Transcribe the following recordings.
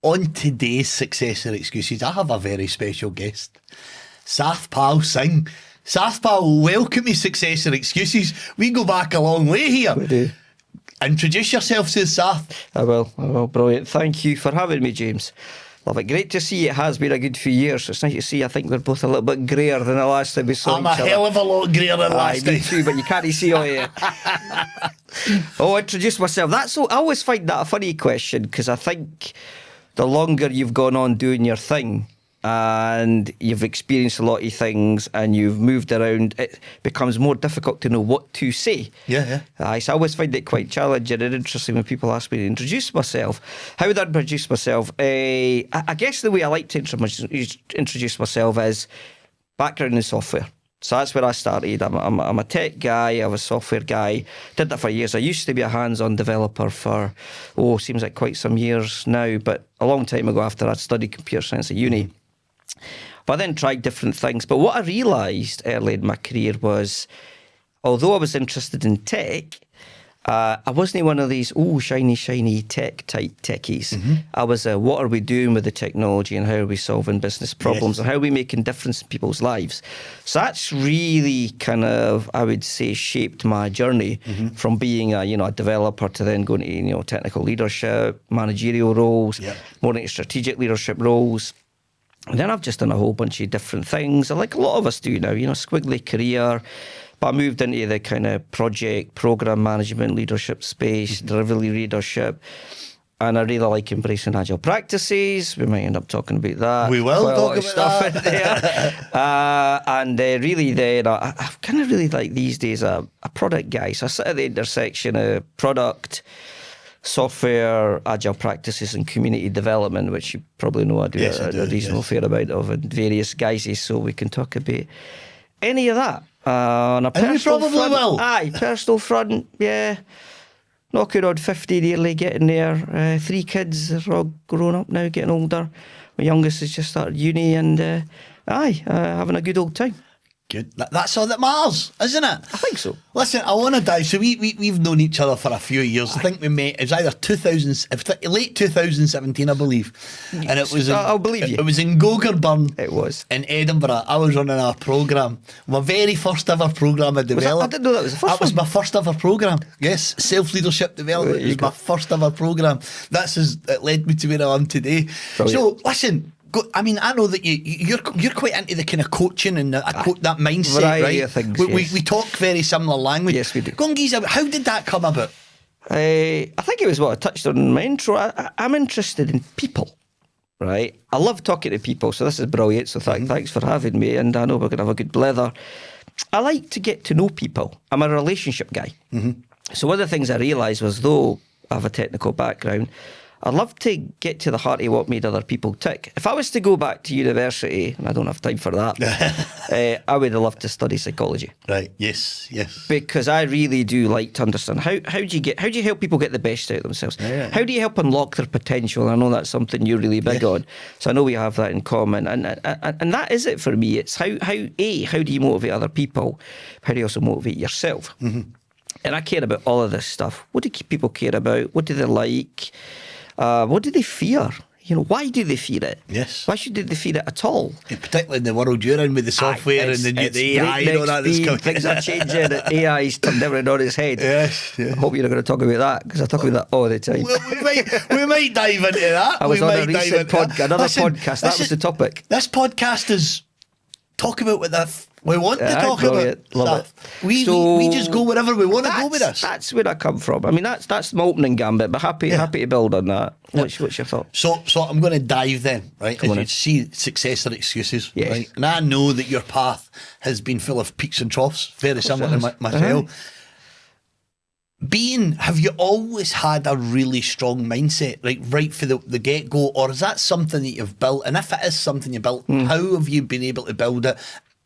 On today's Successor Excuses, I have a very special guest, Sathpal Singh. Sathpal, welcome to Successor Excuses. We go back a long way here. We do. Introduce yourself, says Sath. I will. Brilliant. Thank you for having me, James. Love it. Great to see you. It has been a good few years. It's nice to see. I think we're both a little bit greyer than the last time we saw I'm each a other. hell of a lot greyer than last time. Me too, but you can't see all you. Introduce myself. I always find that a funny question, because I think the longer you've gone on doing your thing and you've experienced a lot of things and you've moved around, it becomes more difficult to know what to say. Yeah. So I always find it quite challenging and interesting when people ask me to introduce myself. How would I introduce myself? I guess the way I like to introduce myself is background in software. So that's where I started. I'm a tech guy, I'm a software guy. Did that for years. I used to be a hands-on developer for, seems like quite some years now, but a long time ago after I'd studied computer science at uni. But I then tried different things. But what I realised early in my career was, although I was interested in tech, I wasn't one of these, shiny tech type techies. Mm-hmm. I was what are we doing with the technology and how are we solving business problems and how are we making difference in people's lives? So that's really kind of, I would say, shaped my journey from being a developer to then going to technical leadership, managerial roles, more into strategic leadership roles. And then I've just done a whole bunch of different things, like a lot of us do now, squiggly career. But I moved into the kind of project, program management, leadership space, delivery leadership. And I really like embracing agile practices. We might end up talking about that. We will talk about stuff that. in there. And really then, I kind of really like these days a product guy. So I sit at the intersection of product, software, agile practices and community development, which you probably know I do a reasonable fair amount of in various guises, so we can talk about any of that. On a personal probably front, will. Aye, personal front, yeah. Knocking on 50 nearly, getting there. 3 kids, they're all grown up now, getting older. My youngest has just started uni and having a good old time. Good. That's all that matters, isn't it? I think so. Listen, I want to dive. So we've known each other for a few years. I think we met. It was either late 2017, I believe. And it was. I'll believe you. It was in Gogarburn. It was in Edinburgh. I was running a programme, my very first ever programme I developed. I didn't know that was the first. That was my first ever programme. Yes, self-leadership development was my first ever programme. It led me to where I am today. Brilliant. So listen. I know that you're quite into the kind of coaching and that mindset, right? Of things, we talk very similar language. Yes, we do. Go on, geez, how did that come about? I think it was what I touched on in my intro. I'm interested in people, right? I love talking to people, so this is brilliant. So thanks for having me, and I know we're going to have a good blether. I like to get to know people. I'm a relationship guy. Mm-hmm. So one of the things I realised was, though I have a technical background, I love to get to the heart of what made other people tick. If I was to go back to university, and I don't have time for that, I would have loved to study psychology. Right, yes. Because I really do like to understand how do you help people get the best out of themselves? Yeah. How do you help unlock their potential? And I know that's something you're really big on. So I know we have that in common. And that is it for me. It's how do you motivate other people? How do you also motivate yourself? Mm-hmm. And I care about all of this stuff. What do people care about? What do they like? What do they fear? Why do they fear it? Yes. Why should they fear it at all? Yeah, particularly in the world you're in with the software and the AI and all that. Things are changing. AI's turned everything on its head. Yes. Yeah. I hope you're not going to talk about that, because I talk about that all the time. Well, we might dive into that. I was on a recent podcast. That was the topic. This podcast is talk about what we want to talk about. Love it. We just go wherever we want to go with this. That's where I come from. I mean, that's my opening gambit, but happy to build on that. What's your thought? So I'm going to dive then, right? As you see, Successor Excuses, right? And I know that your path has been full of peaks and troughs, very similar to myself. Have you always had a really strong mindset, right for the get-go, or is that something that you've built? And if it is something you built, how have you been able to build it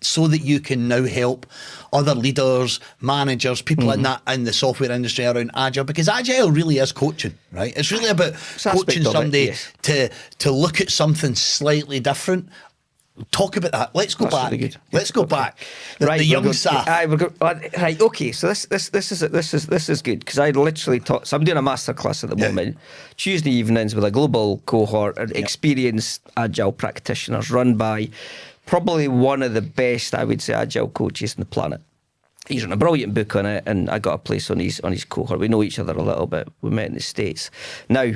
so that you can now help other leaders, managers, people in the software industry around agile? Because agile really is coaching, right? It's really about coaching somebody to look at something slightly different. Talk about that. Let's go That's back. really good. Let's go back. The young Sath. Right. Okay. So this is good because I literally taught. So I'm doing a masterclass at the moment, Tuesday evenings with a global cohort of experienced agile practitioners, run by probably one of the best, I would say, agile coaches on the planet. He's written a brilliant book on it, and I got a place on his cohort. We know each other a little bit. We met in the States. Now,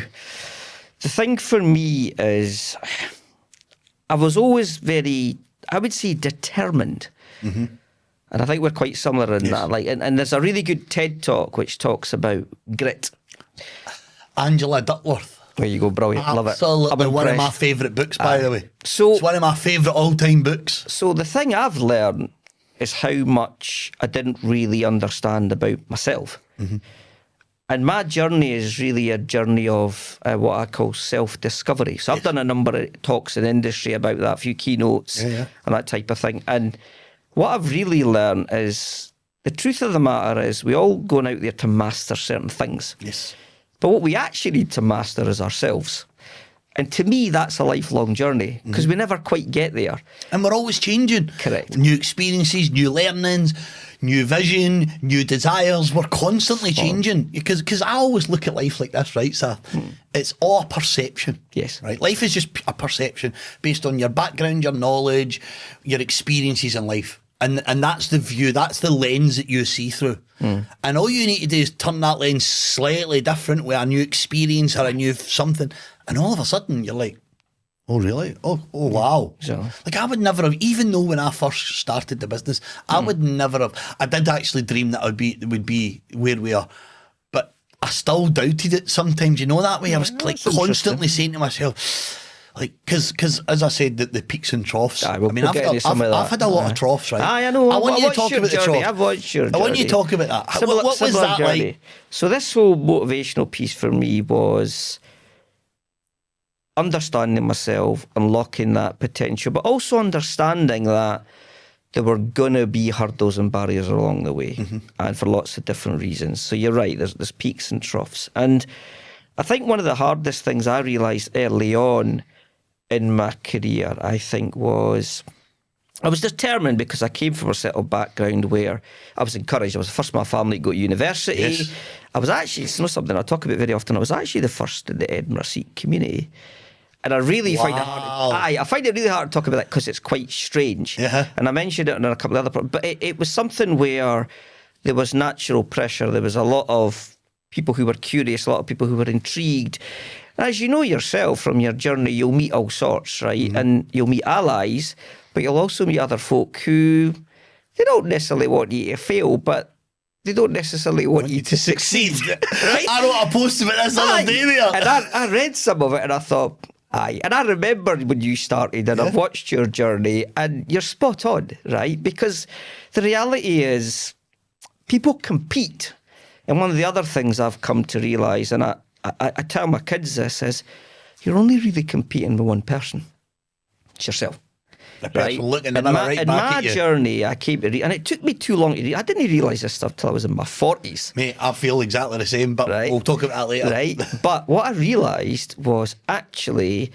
the thing for me is, I was always very, I would say, determined. Mm-hmm. And I think we're quite similar in that. Like, and there's a really good TED talk which talks about grit. Angela Duckworth. There you go, brilliant. Love it. Absolutely one of my favourite books, by the way. So it's one of my favourite all-time books. So the thing I've learned is how much I didn't really understand about myself. Mm-hmm. And my journey is really a journey of what I call self-discovery. So I've done a number of talks in industry about that, a few keynotes and that type of thing. And what I've really learned is the truth of the matter is we all going out there to master certain things. Yes. But what we actually need to master is ourselves. And to me, that's a lifelong journey because we never quite get there. And we're always changing. Correct. New experiences, new learnings, new vision, new desires. We're constantly changing because I always look at life like this, right, Sath? It's all a perception. Yes. Right? Life is just a perception based on your background, your knowledge, your experiences in life. And that's the view, that's the lens that you see through. And all you need to do is turn that lens slightly different with a new experience or a new something. And all of a sudden you're like, oh really? Oh wow. So. Like I would never have, even though when I first started the business, I would never have, I did actually dream that it would be where we are. But I still doubted it sometimes, you know, that way. I was like constantly saying to myself, like, because as I said, the peaks and troughs. I've had a lot of troughs, right? I know. I want you to talk about the troughs. I've watched your journey. I want you to talk about that. What was that journey. like? So this whole motivational piece for me was understanding myself, unlocking that potential, but also understanding that there were going to be hurdles and barriers along the way, and for lots of different reasons. So you're right, there's peaks and troughs. And I think one of the hardest things I realised early on in my career, I think, was I was determined because I came from a settled background where I was encouraged. I was the first in my family to go to university. Yes. I was actually, it's not something I talk about very often, I was actually the first in the Edinburgh Sikh community. And I really find it hard. I find it really hard to talk about that because it's quite strange. And I mentioned it in a couple of other, but it was something where there was natural pressure. There was a lot of people who were curious, a lot of people who were intrigued. As you know yourself from your journey, you'll meet all sorts, right? And you'll meet allies, but you'll also meet other folk who, they don't necessarily want you to fail, but they don't necessarily want you to succeed. Right? I wrote a post about this other day there. And I read some of it and I thought, aye. And I remember when you started and I've watched your journey and you're spot on, right? Because the reality is people compete. And one of the other things I've come to realise, and I tell my kids this, is you're only really competing with one person. It's yourself. The person looking in my journey, I came to and it took me too long to I didn't realise this stuff till I was in my 40s. Mate, I feel exactly the same, but we'll talk about that later. Right. But what I realised was actually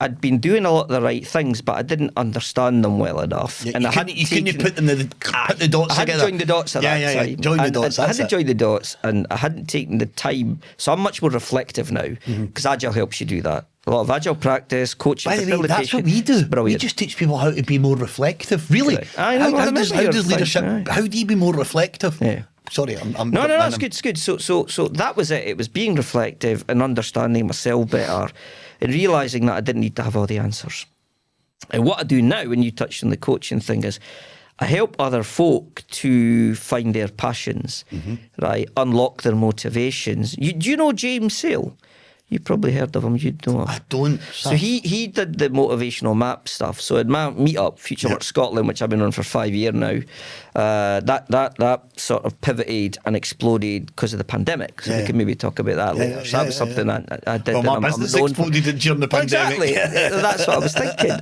I'd been doing a lot of the right things, but I didn't understand them well enough. Yeah, and you couldn't put the dots together. I hadn't joined the dots at that time. Join the dots. I hadn't joined the dots, and I hadn't taken the time. So I'm much more reflective now, because Agile helps you do that. A lot of Agile practice, coaching, facilitation. That's what we do. Brilliant. We just teach people how to be more reflective. Really. I know, how does leadership, how do you be more reflective? Yeah. Sorry, I'm No, it's good, it's good. So that was it. It was being reflective and understanding myself better and realising that I didn't need to have all the answers. And what I do now, when you touched on the coaching thing, is I help other folk to find their passions, right? Unlock their motivations. Do you know James Sale? You probably heard of him. You'd know him. I don't. So he did the motivational map stuff. So at my meetup, Future Work Scotland, which I've been on for 5 years now, that sort of pivoted and exploded because of the pandemic. So we can maybe talk about that later. So that was something I did. Well, my business exploded during the pandemic. Exactly. That's what I was thinking.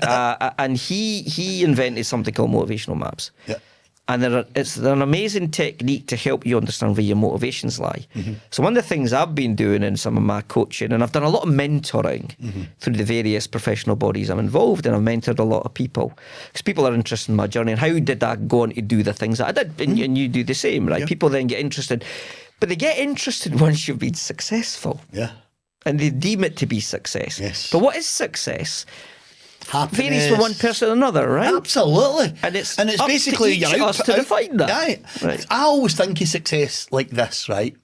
And he invented something called motivational maps. Yeah. And it's an amazing technique to help you understand where your motivations lie. So one of the things I've been doing in some of my coaching, and I've done a lot of mentoring through the various professional bodies I'm involved in. I've mentored a lot of people because people are interested in my journey and how did I go on to do the things that I did, and you do the same, right? People then get interested, but they get interested once you've been successful. Yeah. And they deem it to be success. Yes. But what is success? Happiness. Varies from one person to another, right? Absolutely. And it's basically up to each of us to define that. Right. I always think of success like this, right?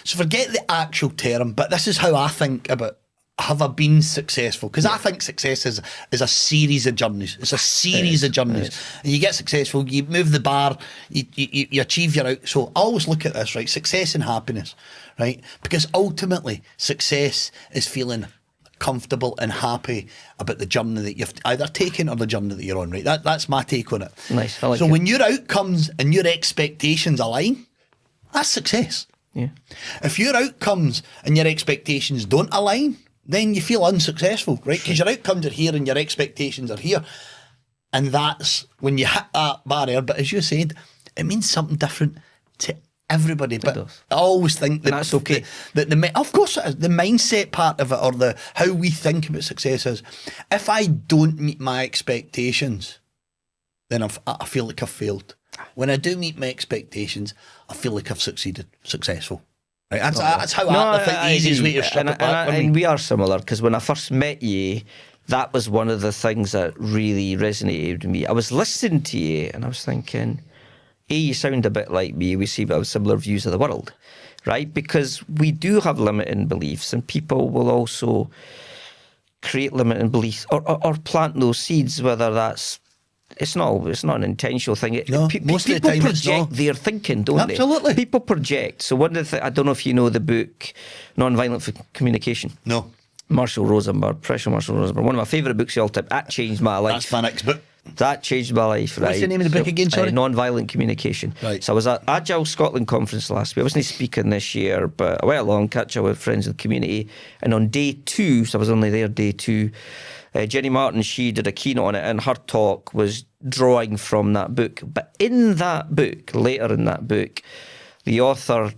So forget the actual term, but this is how I think about, have I been successful? Because I think success is a series of journeys. It's a series of journeys. And you get successful, you move the bar, you achieve your out. So I always look at this, right? Success and happiness, right? Because ultimately, success is feeling comfortable and happy about the journey that you've either taken or the journey that you're on, right? That's my take on it. Nice. I like so it. when your outcomes and your expectations align, that's success. Yeah. If your outcomes and your expectations don't align, then you feel unsuccessful, right? Because your outcomes are here and your expectations are here. And that's when you hit that barrier. But as you said, it means something different to everybody. But I always think that that's okay. Of course it is. The mindset part of it, or the how we think about success is, if I don't meet my expectations, then I feel like I've failed. When I do meet my expectations, I feel like I've successful. Right? That's how I think the easiest way to strip it back. And we are similar, because when I first met you, that was one of the things that really resonated with me. I was listening to you and I was thinking, you sound a bit like me. We see about similar views of the world, right? Because we do have limiting beliefs, and people will also create limiting beliefs or plant those seeds, whether that's, it's not an intentional thing. No, most of the time people it's project not. their thinking, don't they? Absolutely. People project. So one of the I don't know if you know the book Non-Violent Communication. No. Professor Marshall Rosenberg, one of my favourite books of all time. That changed my life. That's my next book. That changed my life, right? What's the name of the book again, sorry? Non-Violent Communication. Right. So I was at Agile Scotland conference last week. I wasn't speaking this year, but I went along, catch up with friends of the community. And on day 2, so I was only there day 2, Jenny Martin, she did a keynote on it, and her talk was drawing from that book. But in that book, later in that book, the author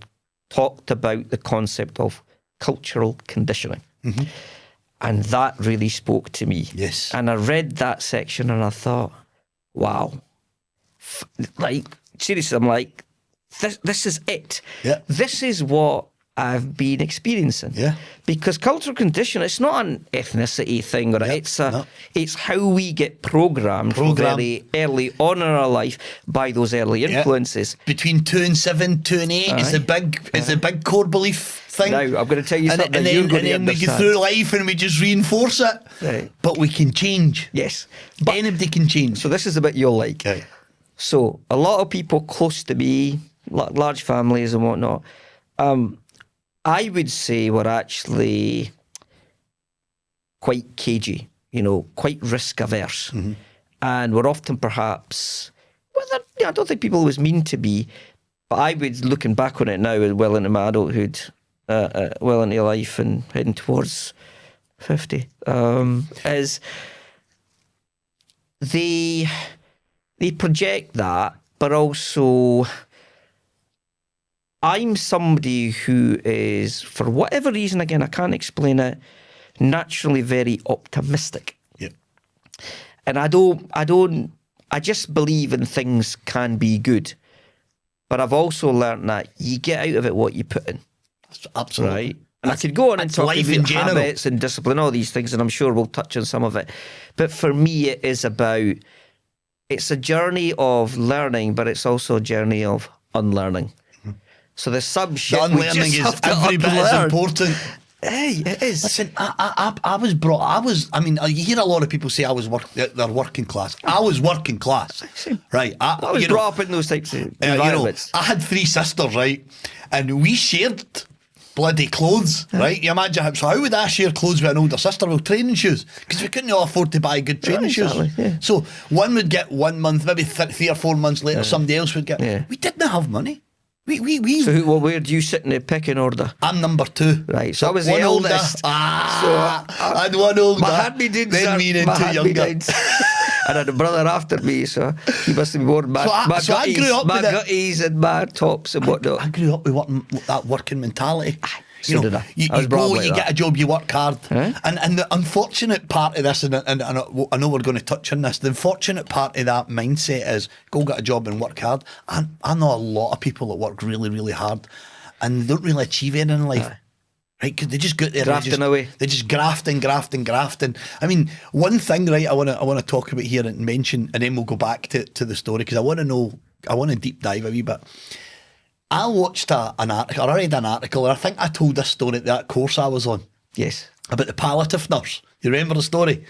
talked about the concept of cultural conditioning. Mm-hmm. And that really spoke to me. Yes. And I read that section and I thought, wow. Like, seriously, I'm like, this is it. Yeah. This is what I've been experiencing. Yeah. Because cultural conditioning, it's not an ethnicity thing, or it's how we get programmed very early on in our life by those early influences. Between 2 and 7, 2 and 8 is the big core belief thing. Now, I'm going to tell you something and you're going to then we understand. go through life and we just reinforce it. Right. But we can change. Yes. But anybody can change. So this is the bit you'll like. Okay. So a lot of people close to me, large families and whatnot, I would say we're actually quite cagey, quite risk averse. Mm-hmm. And we're often perhaps, I don't think people always mean to be, but I would, looking back on it now, well into my adulthood, well into life and heading towards 50, is they project that, but also I'm somebody who is, for whatever reason, again, I can't explain it, naturally very optimistic. Yep. And I just believe in things can be good. But I've also learnt that you get out of it what you put in. Absolutely. Right? And I could go on and talk life about in general. habits and discipline, all these things, and I'm sure we'll touch on some of it. But for me, it's a journey of learning, but it's also a journey of unlearning. So the shit the unlearning is every bit as important. Hey, it is. Listen, you hear a lot of people say they're working class. I was working class. Right. I was brought up in those types of environments. I had 3 sisters, right? And we shared bloody clothes, right? You imagine, so how would I share clothes with an older sister? Well, training shoes, because we couldn't all afford to buy good training shoes. Yeah. So one would get 1 month, maybe 3 or 4 months later, somebody else would get. Yeah. We didn't have money. So where do you sit in the pecking order? I'm number 2. Right, so I was the eldest. I had one older. My hand-me-downs then me and 2 younger. and I had a brother after me, so he must have worn my gutties and my tops and whatnot. I grew up with that working mentality. So did I. You I was brought up go, like you that. get a job, you work hard. Huh? And the unfortunate part of this, and I know we're going to touch on this, the unfortunate part of that mindset is go get a job and work hard. I know a lot of people that work really, really hard and they don't really achieve anything in life. Right, because they just go there Grafting away. They just grafting. I mean, one thing, right, I want to talk about here and mention, and then we'll go back to the story because I want to deep dive a wee bit. I watched an article, I read an article, and I think I told this story at that course I was on. Yes. About the palliative nurse. You remember the story?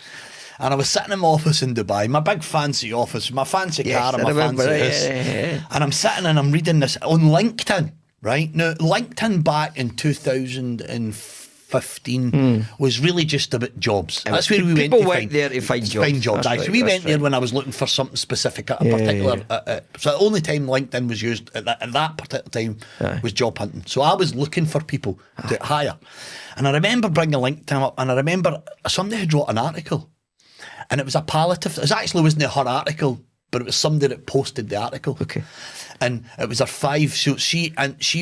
And I was sitting in my office in Dubai, my big fancy office, my fancy car and my fancy house. And I'm sitting and I'm reading this on LinkedIn, right? Now, LinkedIn back in 2015 was really just about jobs. That's where we People went there to find jobs. So we went there when I was looking for something specific at a particular... so the only time LinkedIn was used at that particular time was job hunting. So I was looking for people to hire. And I remember bringing LinkedIn up, and I remember somebody had wrote an article, and it was a palliative... It wasn't her article, but it was somebody that posted the article. Okay. And it was her 5... So she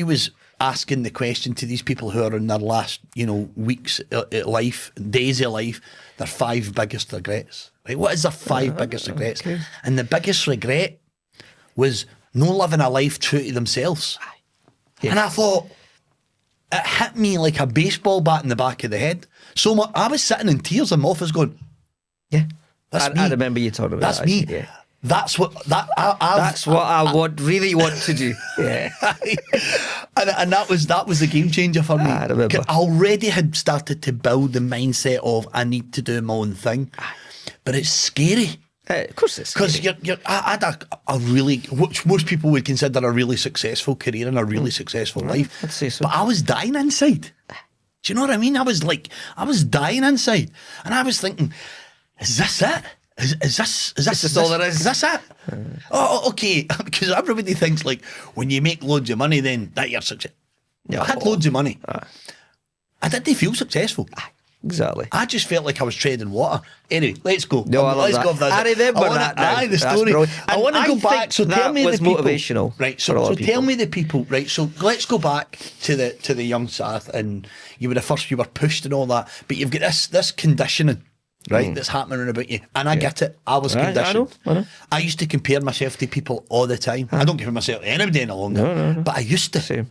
was asking the question to these people who are in their last, weeks of life, days of life, their 5 biggest regrets. Right? What is their 5 biggest regrets? Okay. And the biggest regret was no living a life true to themselves. Yes. And I thought, it hit me like a baseball bat in the back of the head. So much, I was sitting in tears in my office going, yeah, that's me. I remember you talking about that's that. me. Yeah. That's what I really want to do. Yeah, and that was the game changer for me. I remember. I already had started to build the mindset of I need to do my own thing, but it's scary. Of course, it's because I had a really, which most people would consider a really successful career and a really successful life. I'd say so. But I was dying inside. Do you know what I mean? I was dying inside, and I was thinking, is this it? Is this all there is? Is this it? Oh, okay. Because everybody thinks like when you make loads of money, then that you're successful. Yeah, I had loads of money. I didn't feel successful. Exactly. I just felt like I was treading water. Anyway, let's go. No, let's go. I remember that. The story. I want to go back. So tell me the people. Motivational, right? So tell me the people. Right. So let's go back to the young Sath, and you were pushed and all that, but you've got this conditioning. Right, that's happening about you, and I get it. I was conditioned. I know. I used to compare myself to people all the time. I don't compare myself to anybody any longer. No. But I used to. Same.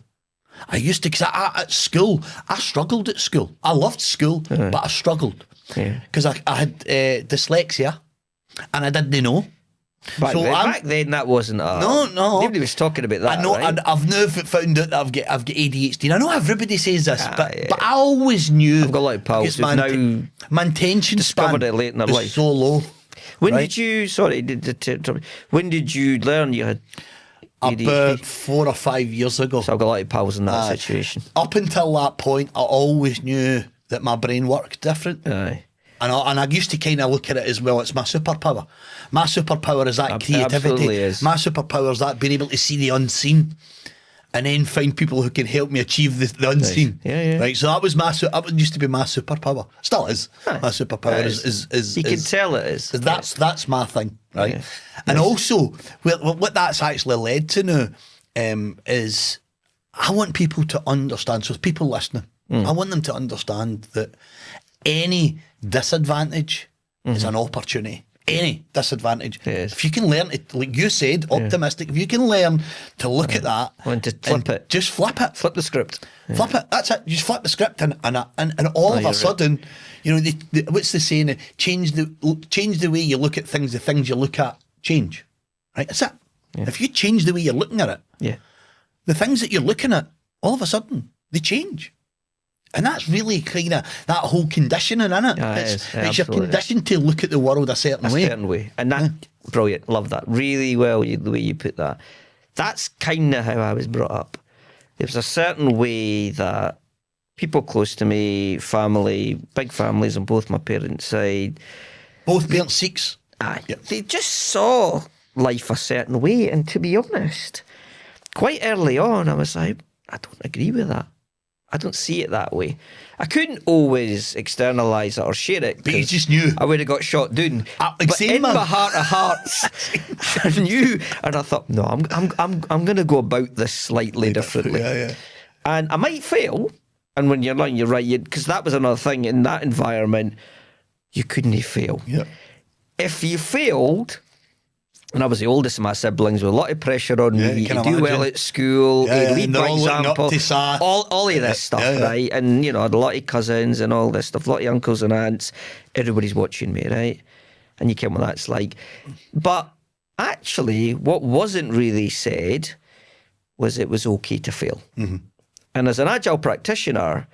I used to, because at school, I struggled at school. I loved school, but I struggled because I had dyslexia, and I didn't know. Back then, that wasn't no. Nobody was talking about that. I know, right? and I've now found out that I've got ADHD. And I know everybody says this, but I always knew. I've got a lot of pals who've now my attention discovered span it late in their was life. so low. When did you? Sorry, when did you learn you had ADHD? About 4 or 5 years ago. So I've got a lot of pals in that situation. Up until that point, I always knew that my brain worked different. Aye. And I used to kind of look at it as well. It's my superpower. My superpower is that creativity. Absolutely is. My superpower is that being able to see the unseen, and then find people who can help me achieve the unseen. Yeah. Right. So that used to be my superpower. Still is. My superpower is you can tell it is. That's my thing. Right. Yeah. And also, what that's actually led to now is I want people to understand. So people listening, I want them to understand that any disadvantage is an opportunity. Any disadvantage. Yes. If you can learn it, like you said, optimistic, if you can learn to look at that and to flip it. Just flip it. Flip the script. Flip it. That's it. Just flip the script and all of a sudden, what's the saying? Change the way you look at things, the things you look at change. Right? That's it. Yeah. If you change the way you're looking at it, the things that you're looking at, all of a sudden, they change. And that's really kind of that whole conditioning, isn't it? Yeah, it's you're conditioned to look at the world a certain way. And that, brilliant, love that. Really well, the way you put that. That's kind of how I was brought up. There was a certain way that people close to me, family, big families on both my parents' side. Both parents Sikhs? Aye. Yep. They just saw life a certain way. And to be honest, quite early on, I was like, I don't agree with that. I don't see it that way. I couldn't always externalise it or share it. But you just knew. I would have got shot down. But in my heart of hearts, I knew, and I thought, no, I'm going to go about this slightly differently. Yeah. And I might fail. And when you're learning, you're right, because that was another thing in that environment, you couldn't fail. Yeah. If you failed, and I was the oldest of my siblings with a lot of pressure on me to do well at school, lead by example, all of this stuff, right? And, you know, I had a lot of cousins and all this stuff, a lot of uncles and aunts. Everybody's watching me, right? And you get what that's like. But actually, what wasn't really said was it was okay to fail. Mm-hmm. And as an agile practitioner,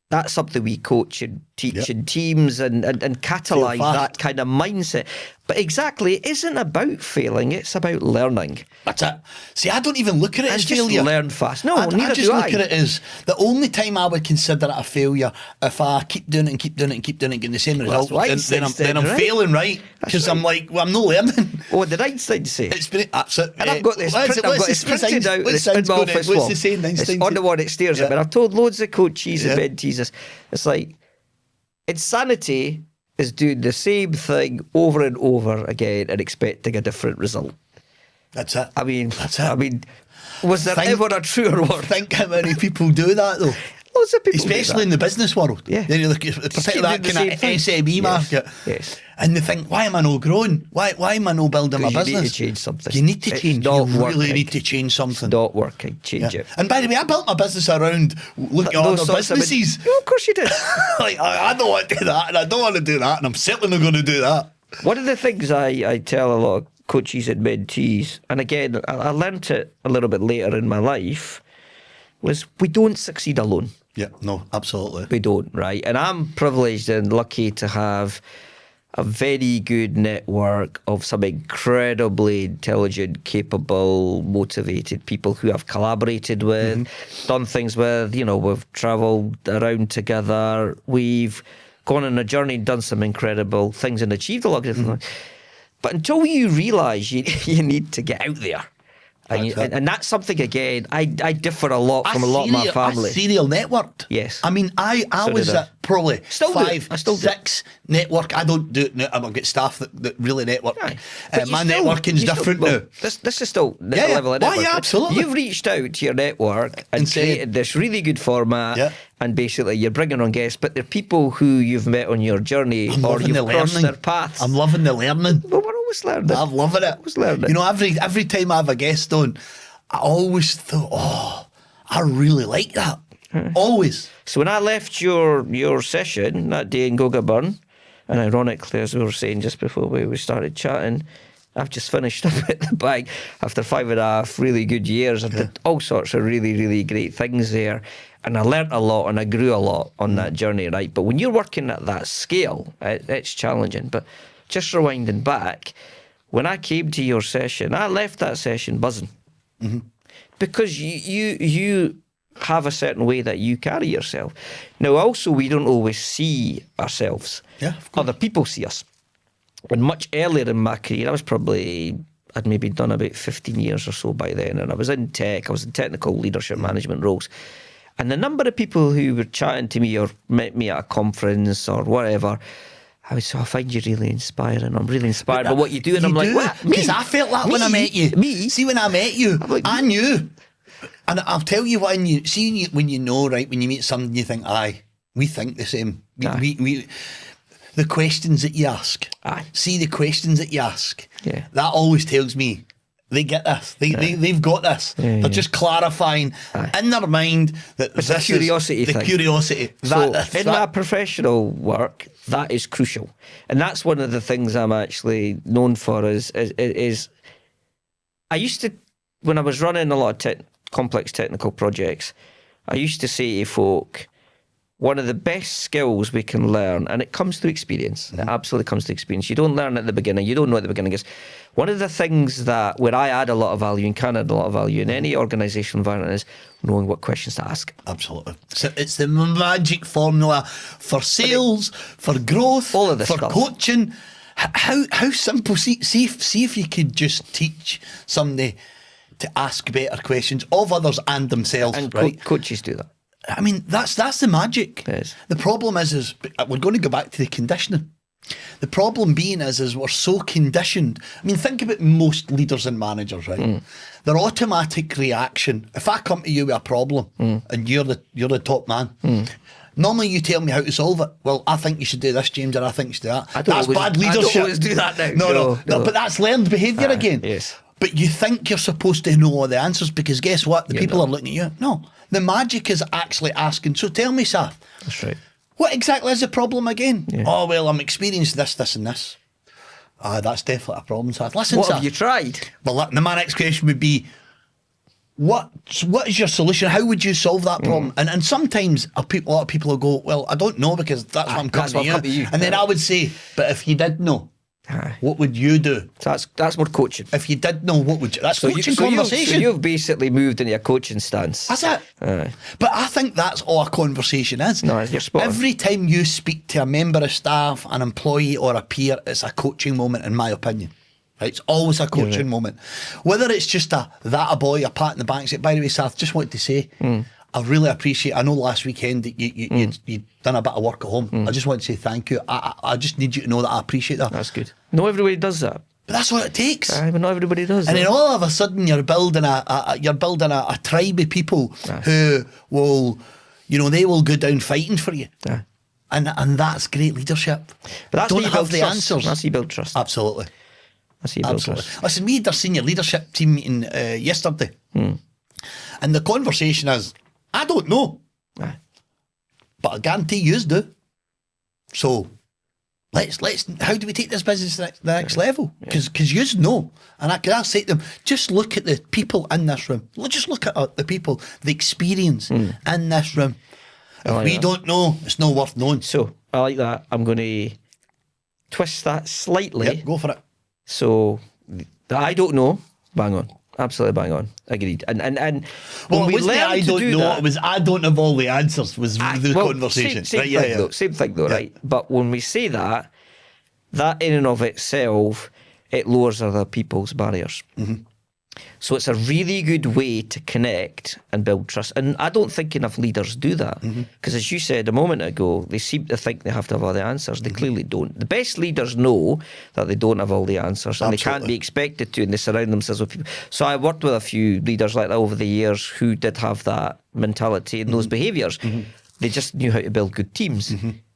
that's something we coach and teach in teams and catalyse that kind of mindset. But exactly, it isn't about failing, it's about learning. That's it. See, I don't even look at it as failure. Learn fast. No, neither do I. I just look at it as the only time I would consider it a failure if I keep doing it and keep doing it and keep doing it and getting the same result. Then I'm failing, right? Because I'm like, well, I'm not learning. What did Einstein say? It's been absolutely. And I've got this printed out. It's in my office wall. What's the saying? It's on the one it stares at me. I've told loads of coaches and mentees this. It's like, insanity is doing the same thing over and over again and expecting a different result. That's it. I mean, that's it. I mean, was there ever a truer word? Think how many people do that though. Lots of people, especially in the business world. Yeah, then you look at particularly that kind of SME market. Yes. And they think, why am I not growing? Why am I not building my business? You need to change something. You need to change. You really need to change something. It's not working. Change it. And by the way, I built my business around looking at other businesses. Of course you did. Like, I don't want to do that, and I don't want to do that, and I'm certainly not going to do that. One of the things I tell a lot of coaches and mentees, and again, I learned it a little bit later in my life, was we don't succeed alone. Yeah, no, absolutely. We don't, right? And I'm privileged and lucky to have a very good network of some incredibly intelligent, capable, motivated people who I've collaborated with, done things with, you know, we've travelled around together, we've gone on a journey and done some incredible things and achieved a lot of different things. But until you realise you need to get out there. And that's something, again, I differ a lot from a lot of my family. Serial networked. Yes. I mean, I was at probably six network. I don't do it now. I've got staff that really network. Right. My networking's different now. This is still the level of network. Yeah, absolutely. You've reached out to your network and created this really good format, and basically you're bringing on guests, but they're people who you've met on your journey or you've crossed their paths. I'm loving the learning. Well, we're always learning. I'm loving it. Always learning. You know, every time I have a guest on, I always thought, I really like that. Always. So when I left your session that day in Gogaburn, and ironically, as we were saying just before we started chatting, I've just finished up at the bank after 5.5 really good years. I did all sorts of really, really great things there. And I learnt a lot and I grew a lot on that journey, right? But when you're working at that scale, it's challenging. But just rewinding back, when I came to your session, I left that session buzzing. Because you have a certain way that you carry yourself. Now, also, we don't always see ourselves. Yeah, of course. Other people see us. And much earlier in my career, I'd maybe done about 15 years or so by then, and I was in tech, I was in technical leadership management roles. And the number of people who were chatting to me or met me at a conference or whatever, I would say, I find you really inspiring. I'm really inspired by what you do. And I'm like, what? Because I felt that when I met you. Me? See, when I met you, like, I knew. And I'll tell you when you know, right, when you meet somebody, you think, aye, we think the same. We the questions that you ask. Aye. See the questions that you ask. Yeah. That always tells me they get this. They've got this. Yeah, They're just clarifying in their mind that it's a curiosity thing. The curiosity. So in my professional work, that is crucial. And that's one of the things I'm actually known for is I used to, when I was running a lot of complex technical projects, I used to say to folk, one of the best skills we can learn, and it comes through experience. It absolutely comes through experience. You don't learn at the beginning. You don't know at the beginning. Is one of the things that where I add a lot of value and can add a lot of value in any organisational environment is knowing what questions to ask. Absolutely. So it's the magic formula for sales, for growth, all of this for stuff. Coaching. How simple. See if you could just teach somebody to ask better questions of others and themselves. And right? coaches do that. I mean, that's the magic. It is. The problem is we're going to go back to the conditioning. The problem being is we're so conditioned. I mean, think about most leaders and managers, right? Their automatic reaction, if I come to you with a problem and you're the top man, normally you tell me how to solve it. Well, I think you should do this, James, and I think you should do that. That's bad leadership. I don't always do that now. No, but that's learned behaviour again. Yes. But you think you're supposed to know all the answers because guess what? The people are looking at you. No, the magic is actually asking, so tell me, Sath. That's right. What exactly is the problem again? Yeah. Oh, well, I'm experiencing this and this. That's definitely a problem, Sath. Listen, What Sath. have you tried? Well, my next question would be, what is your solution? How would you solve that problem? And sometimes a lot of people will go, well, I don't know because that's what I'm coming to you. And then I would say, but if you did know, what would you do? So that's more coaching. If you did know, what would you? That's coaching conversation. So you've basically moved into a coaching stance. That's it. But I think that's all a conversation is. No, you're spot on. Every time you speak to a member of staff, an employee or a peer, it's a coaching moment, in my opinion. Right? It's always a coaching moment. Whether it's just a boy, a pat in the back, say, by the way, Sath, just wanted to say, I really appreciate, I know last weekend that you'd done a bit of work at home. I just want to say thank you. I just need you to know that I appreciate that. That's good. Not everybody does that. But that's what it takes. But not everybody does. And then all of a sudden you're building a tribe of people who will, they will go down fighting for you. And that's great leadership. But that's don't have the trust. answers. That's how you build trust. Absolutely. That's how you build trust. Listen, we had our senior leadership team meeting yesterday. And the conversation is, I don't know. But I guarantee yous do. So let's how do we take this business to the next level? Because yous know. And I say to them, just look at the people in this room. Just look at the people, the experience in this room. If we don't know, it's not worth knowing. So I like that. I'm going to twist that slightly. Yep, go for it. So I don't know. Bang on. Absolutely bang on. Agreed. And well, when we learn I don't know. that, it was I don't have all the answers. Was the conversation? Same thing though, right? But when we say that in and of itself, it lowers other people's barriers. So it's a really good way to connect and build trust. And I don't think enough leaders do that. Because as you said a moment ago, they seem to think they have to have all the answers. They clearly don't. The best leaders know that they don't have all the answers and they can't be expected to, and they surround themselves with people. So I worked with a few leaders like that over the years who did have that mentality and those behaviours. They just knew how to build good teams.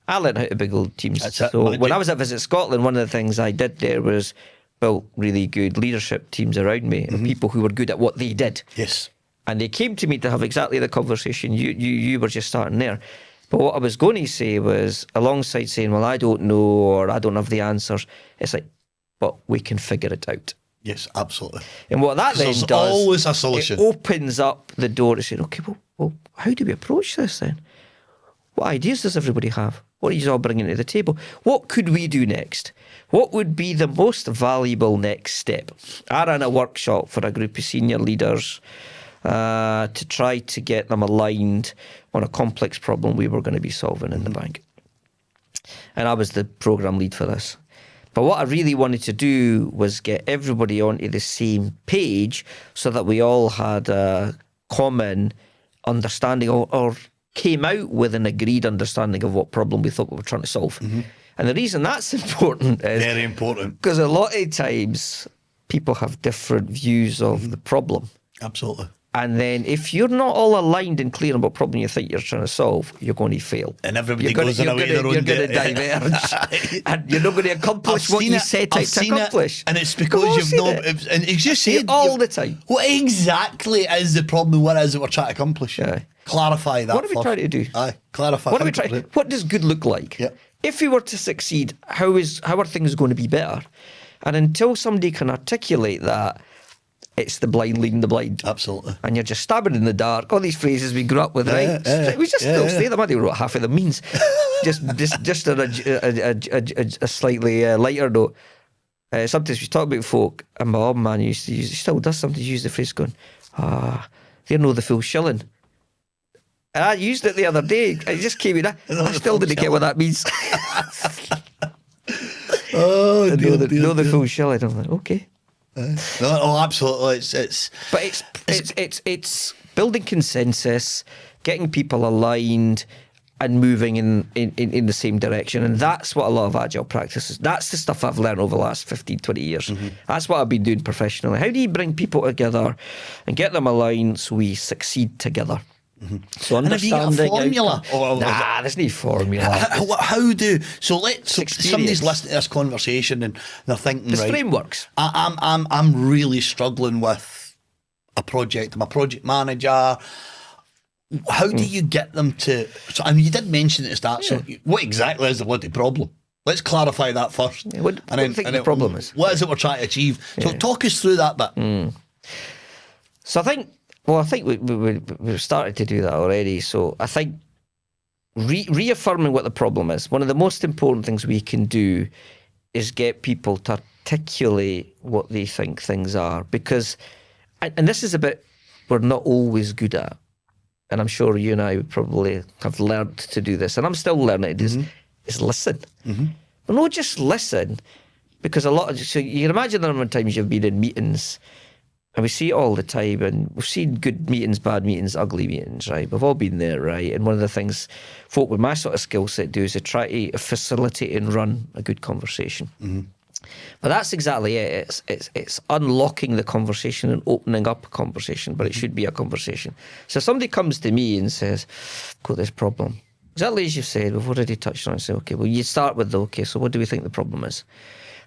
I learned how to build teams. So when I was at Visit Scotland, one of the things I did there was built really good leadership teams around me and people who were good at what they did. Yes. And they came to me to have exactly the conversation you were just starting there. But what I was going to say was, alongside saying, well, I don't know or I don't have the answers, it's like, but we can figure it out. Yes, absolutely. And what that then there's does, always a solution. It opens up the door to saying, okay, well, how do we approach this then? What ideas does everybody have? What are you all bringing to the table? What could we do next? What would be the most valuable next step? I ran a workshop for a group of senior leaders to try to get them aligned on a complex problem we were going to be solving in the bank. And I was the program lead for this. But what I really wanted to do was get everybody onto the same page so that we all had a common understanding or came out with an agreed understanding of what problem we thought we were trying to solve. And the reason that's important is very important, because a lot of times people have different views of the problem. Absolutely. And then if you're not all aligned and clear on what problem you think you're trying to solve, you're going to fail. And everybody goes in a way their own. You're going to diverge. And you're not going to accomplish what you set out to accomplish. And it's because you've not... And it's just said... all the time. What exactly is the problem and what is it we're trying to accomplish? Clarify that. What are we trying to do? Clarify. What are we trying? What does good look like? If we were to succeed, how are things going to be better? And until somebody can articulate that, it's the blind leading the blind. Absolutely. And you're just stabbing in the dark. All these phrases we grew up with, right? We just still say them. I don't know what half of them means. just on a slightly lighter note. Sometimes we talk about folk, and my old man used to use, he still does sometimes use the phrase going, they know the full shilling. And I used it the other day. It just came in. I still didn't get what that means. Oh, know the full shilling. I'm like, okay. No, absolutely. It's building consensus, getting people aligned and moving in the same direction. And that's what a lot of agile practices, that's the stuff I've learned over the last 15, 20 years. That's what I've been doing professionally. How do you bring people together and get them aligned so we succeed together? So And have you got a formula? Nah, there's no formula. Somebody's listening to this conversation and they're thinking, There's right, frameworks. I'm really struggling with a project. I'm a project manager. How do you get them to? So, I mean, you did mention it at the start. So, what exactly is the bloody problem? Let's clarify that first. What do you think the problem is? What is it we're trying to achieve? So, talk us through that bit. So I think we've started to do that already. So I think reaffirming what the problem is, one of the most important things we can do is get people to articulate what they think things are. Because, and this is a bit we're not always good at, and I'm sure you and I would probably have learned to do this, and I'm still learning it, is listen. But not just listen, because so you can imagine the number of times you've been in meetings, and we see it all the time, and we've seen good meetings, bad meetings, ugly meetings, right? We've all been there, right? And one of the things folk with my sort of skill set do is they try to facilitate and run a good conversation. But that's exactly it. It's unlocking the conversation and opening up a conversation, but it should be a conversation. So if somebody comes to me and says, I've got this problem. Exactly as you've said, we've already touched on it. Say, okay, well, you start with so what do we think the problem is?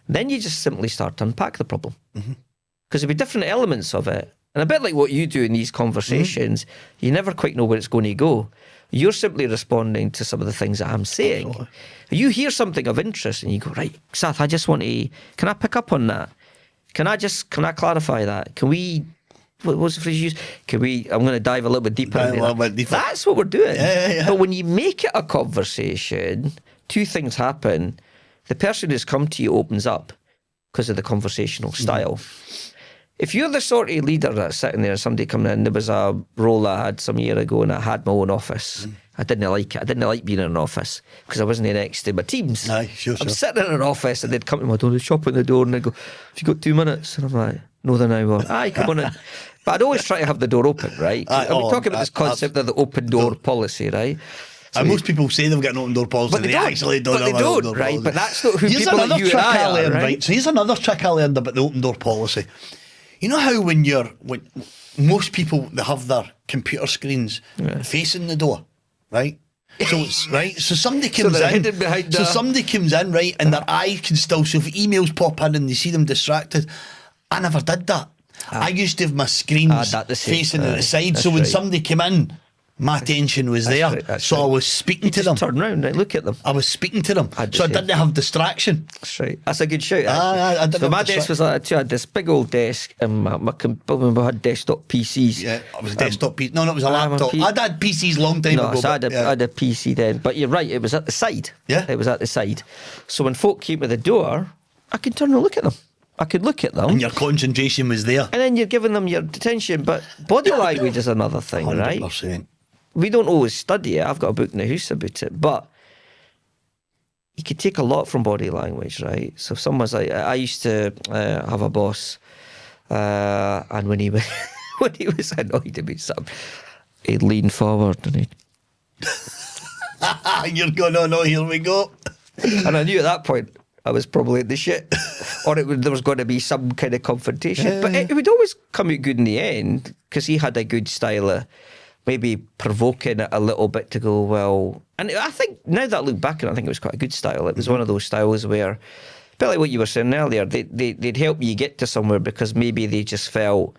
Then you just simply start to unpack the problem. Because there'll be different elements of it. And a bit like what you do in these conversations, you never quite know where it's going to go. You're simply responding to some of the things that I'm saying. Absolutely. You hear something of interest and you go, right, Sath, I just want to, can I pick up on that? Can I clarify that? Can we, what's the phrase you use? I'm going to dive a little bit deeper into that. That's what we're doing. Yeah. But when you make it a conversation, two things happen. The person who's come to you opens up because of the conversational style. If you're the sort of leader that's sitting there, somebody coming in, there was a role I had some year ago and I had my own office. I didn't like it. I didn't like being in an office because I wasn't next to my teams. Aye, sure. I'm sitting in an office and they'd come to my door, they'd shop on the door and they'd go, have you got 2 minutes? And I'm like, no, then I will. Aye, come on in. But I'd always try to have the door open, right? We talk about this concept of the open door policy, right? And most people say they've got an open door policy, but they actually don't have an open door right? policy. But that's not who Here's people like you and I are, learned, right? So here's another trick I learned about the open door policy. You know how when most people, they have their computer screens facing the door, right? So it's right. So somebody comes in. So somebody comes in, right, and their eye can still. So if emails pop in and they see them distracted, I never did that. I used to have my screens facing to the side. So when somebody came in, my attention was there. Right, I was speaking to them. Turn round and look at them. I was speaking to them. So I didn't have distraction. That's right. That's a good shout. I didn't so have my desk was like, I had this big old desk and we had desktop PCs. Yeah, it was a desktop PC. No, it was a laptop. I'd had PCs long time ago. So I had a PC then. But you're right, it was at the side. Yeah. It was at the side. So when folk came to the door, I could turn and look at them. I could look at them. And your concentration was there. And then you're giving them your attention. But body language is another thing, 100%. Right? We don't always study it. I've got a book in the house about it. But you could take a lot from body language, right? So if someone's like, I used to have a boss, and when he was annoyed about something, he'd lean forward and he'd... You're going, oh no, here we go. And I knew at that point I was probably in the shit, or there was going to be some kind of confrontation. But it would always come out good in the end because he had a good style of maybe provoking it a little bit to go, well... And I think, now that I look back, and I think it was quite a good style. It was one of those styles where, a bit like what you were saying earlier, they'd help you get to somewhere because maybe they just felt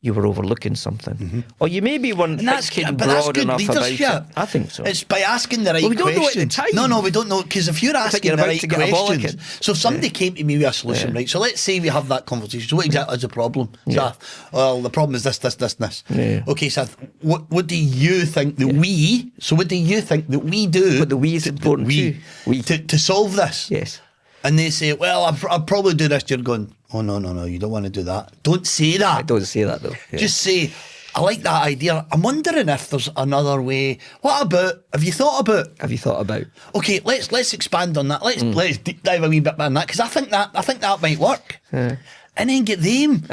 you were overlooking something. Or you maybe weren't thinking broad enough about it. I think so. It's by asking the right questions. We don't know at the time. No, we don't know. Because if you're asking the right questions... So if somebody came to me with a solution, right? So let's say we have that conversation. So what exactly is the problem, Sath? Well, the problem is this. Yeah. Okay, Sath, what do you think that we... So what do you think that we do... But the we is important too. To solve this? Yes. And they say, well, I'll probably do this. You're going, oh, no, you don't want to do that. Don't say that. I don't say that, though. Yeah. Just say, I like that idea. I'm wondering if there's another way. What about, have you thought about? Okay, let's expand on that. Let's deep dive a wee bit on that, because I think that might work. And then get them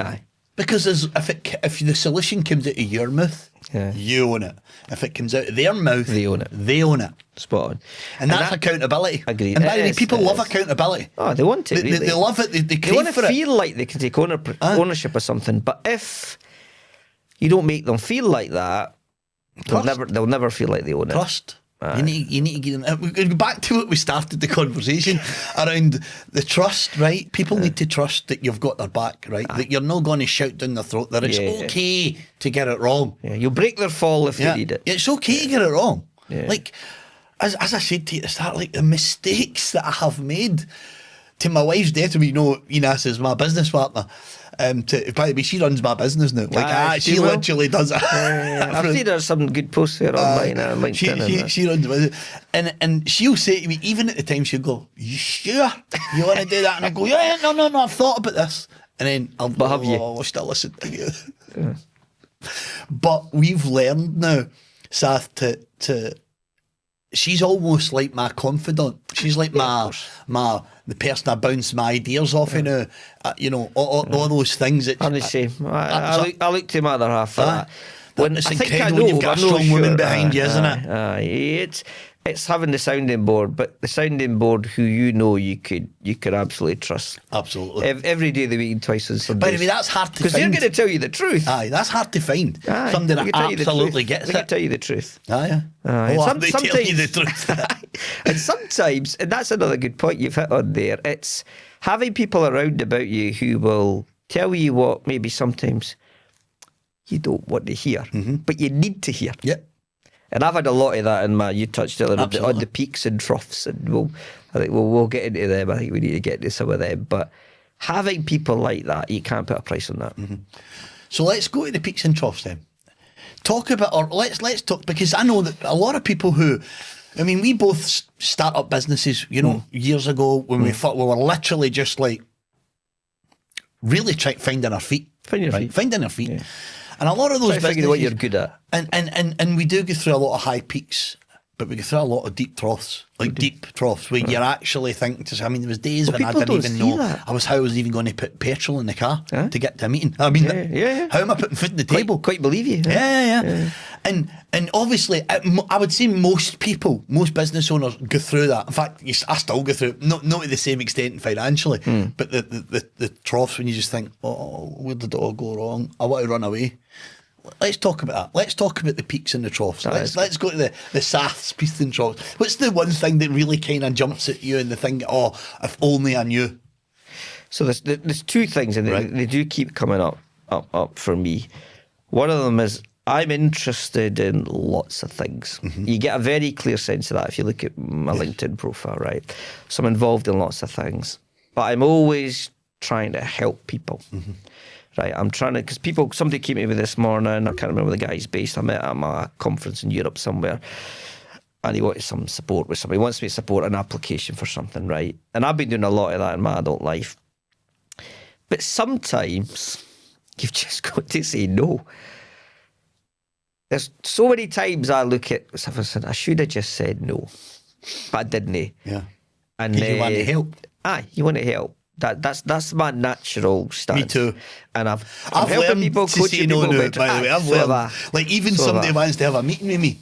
Because if the solution comes out of your mouth, you own it. If it comes out of their mouth, They own it. They own it. Spot on. And that's accountability. Agreed. And by the way, It is, people it love is. accountability. Oh, they want it, really. They love it. They They crave want for to it. feel like they can take ownership of something. But if you don't make them feel like that, they'll never feel like they own it. Trust. You need to give them. We go back to what we started the conversation around the trust, right? People need to trust that you've got their back, right? That you're not going to shout down their throat that it's okay to get it wrong. Yeah, you'll break their fall if they need it. It's okay to get it wrong. Yeah. Like, as I said to you at the start, like the mistakes that I have made. To my wife's death, to me, Enos is my business partner. By the way, she runs my business now. Like, she literally does it. I've seen her some good posts there online on LinkedIn. She runs it. And she'll say to me, even at the time, she'll go, "You sure you want to do that?" And I go, "Yeah, no, I've thought about this." And then I'll go, "We'll still listen to you." Yeah. But we've learned now, Sath, to she's almost like my confidant. She's like the person I bounce my ideas off of now. All those things. I'm the same. I look to my other half for that. It's incredible when you've got a strong woman behind you, isn't it? It's having the sounding board, but the sounding board who you could absolutely trust. Absolutely. Every day of the week and twice on Sundays. By the way, that's hard to find. Because they're going to tell you the truth. Aye, that's hard to find. Somebody that absolutely gets it. They can tell you the truth. Aye. They tell you the truth. And sometimes, and that's another good point you've hit on there, it's having people around about you who will tell you what maybe sometimes you don't want to hear, but you need to hear. Yep. And I've had a lot of that in you touched earlier on the peaks and troughs, and I think we'll get into them. I think we need to get into some of them. But having people like that, you can't put a price on that. Mm-hmm. So let's go to the peaks and troughs then. Talk about, or let's talk, because I know that a lot of people we both start up businesses, years ago when we were literally just like really finding our feet. Finding our feet. Yeah. And a lot of those businesses, what you're good at. And we do go through a lot of high peaks, but we go through a lot of deep troughs, deep troughs where you're actually thinking there was days when I didn't even know how I was even going to put petrol in the car to get to a meeting. How am I putting food on the table? Quite believe you. Yeah. And obviously, I would say most business owners go through that. In fact, I still go through it, not to the same extent financially, but the troughs when you just think, where did it all go wrong? I want to run away. Let's talk about that. Let's talk about the peaks and the troughs. Let's go to the Saths, peaks and troughs. What's the one thing that really kind of jumps at you and the thing, if only I knew? So there's two things, and they do keep coming up for me. One of them is I'm interested in lots of things. You get a very clear sense of that if you look at my LinkedIn profile, right? So I'm involved in lots of things, but I'm always trying to help people. Right, I'm trying to, because somebody came to me this morning, I can't remember the guy's based, I met him at a conference in Europe somewhere, and he wanted some support with somebody. He wants me to support an application for something, right? And I've been doing a lot of that in my adult life. But sometimes you've just got to say no. There's so many times I look at stuff and said, I should have just said no, but I didn't. Yeah. And you want to help. You want to help. That's my natural stance. Me too. And I'm helping learned people, to coaching say no people. now, by the way. I've learned. Like even somebody wants to have a meeting with me.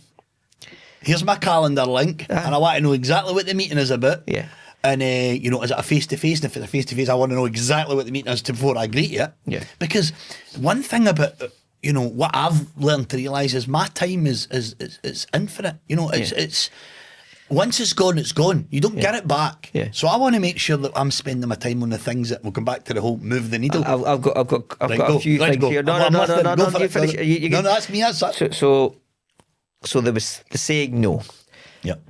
Here's my calendar link, and I want to know exactly what the meeting is about. Yeah. And is it a face-to-face? And if it's a face-to-face, I want to know exactly what the meeting is before I greet you. Yeah. Because one thing about what I've learned to realise is my time is infinite. It's once it's gone, it's gone. You don't get it back. Yeah. So I want to make sure that I'm spending my time on the things that will come back to the whole move the needle. I've got a few things here. No, you finish. No, that's me. That's that. So there was the saying no. Yep.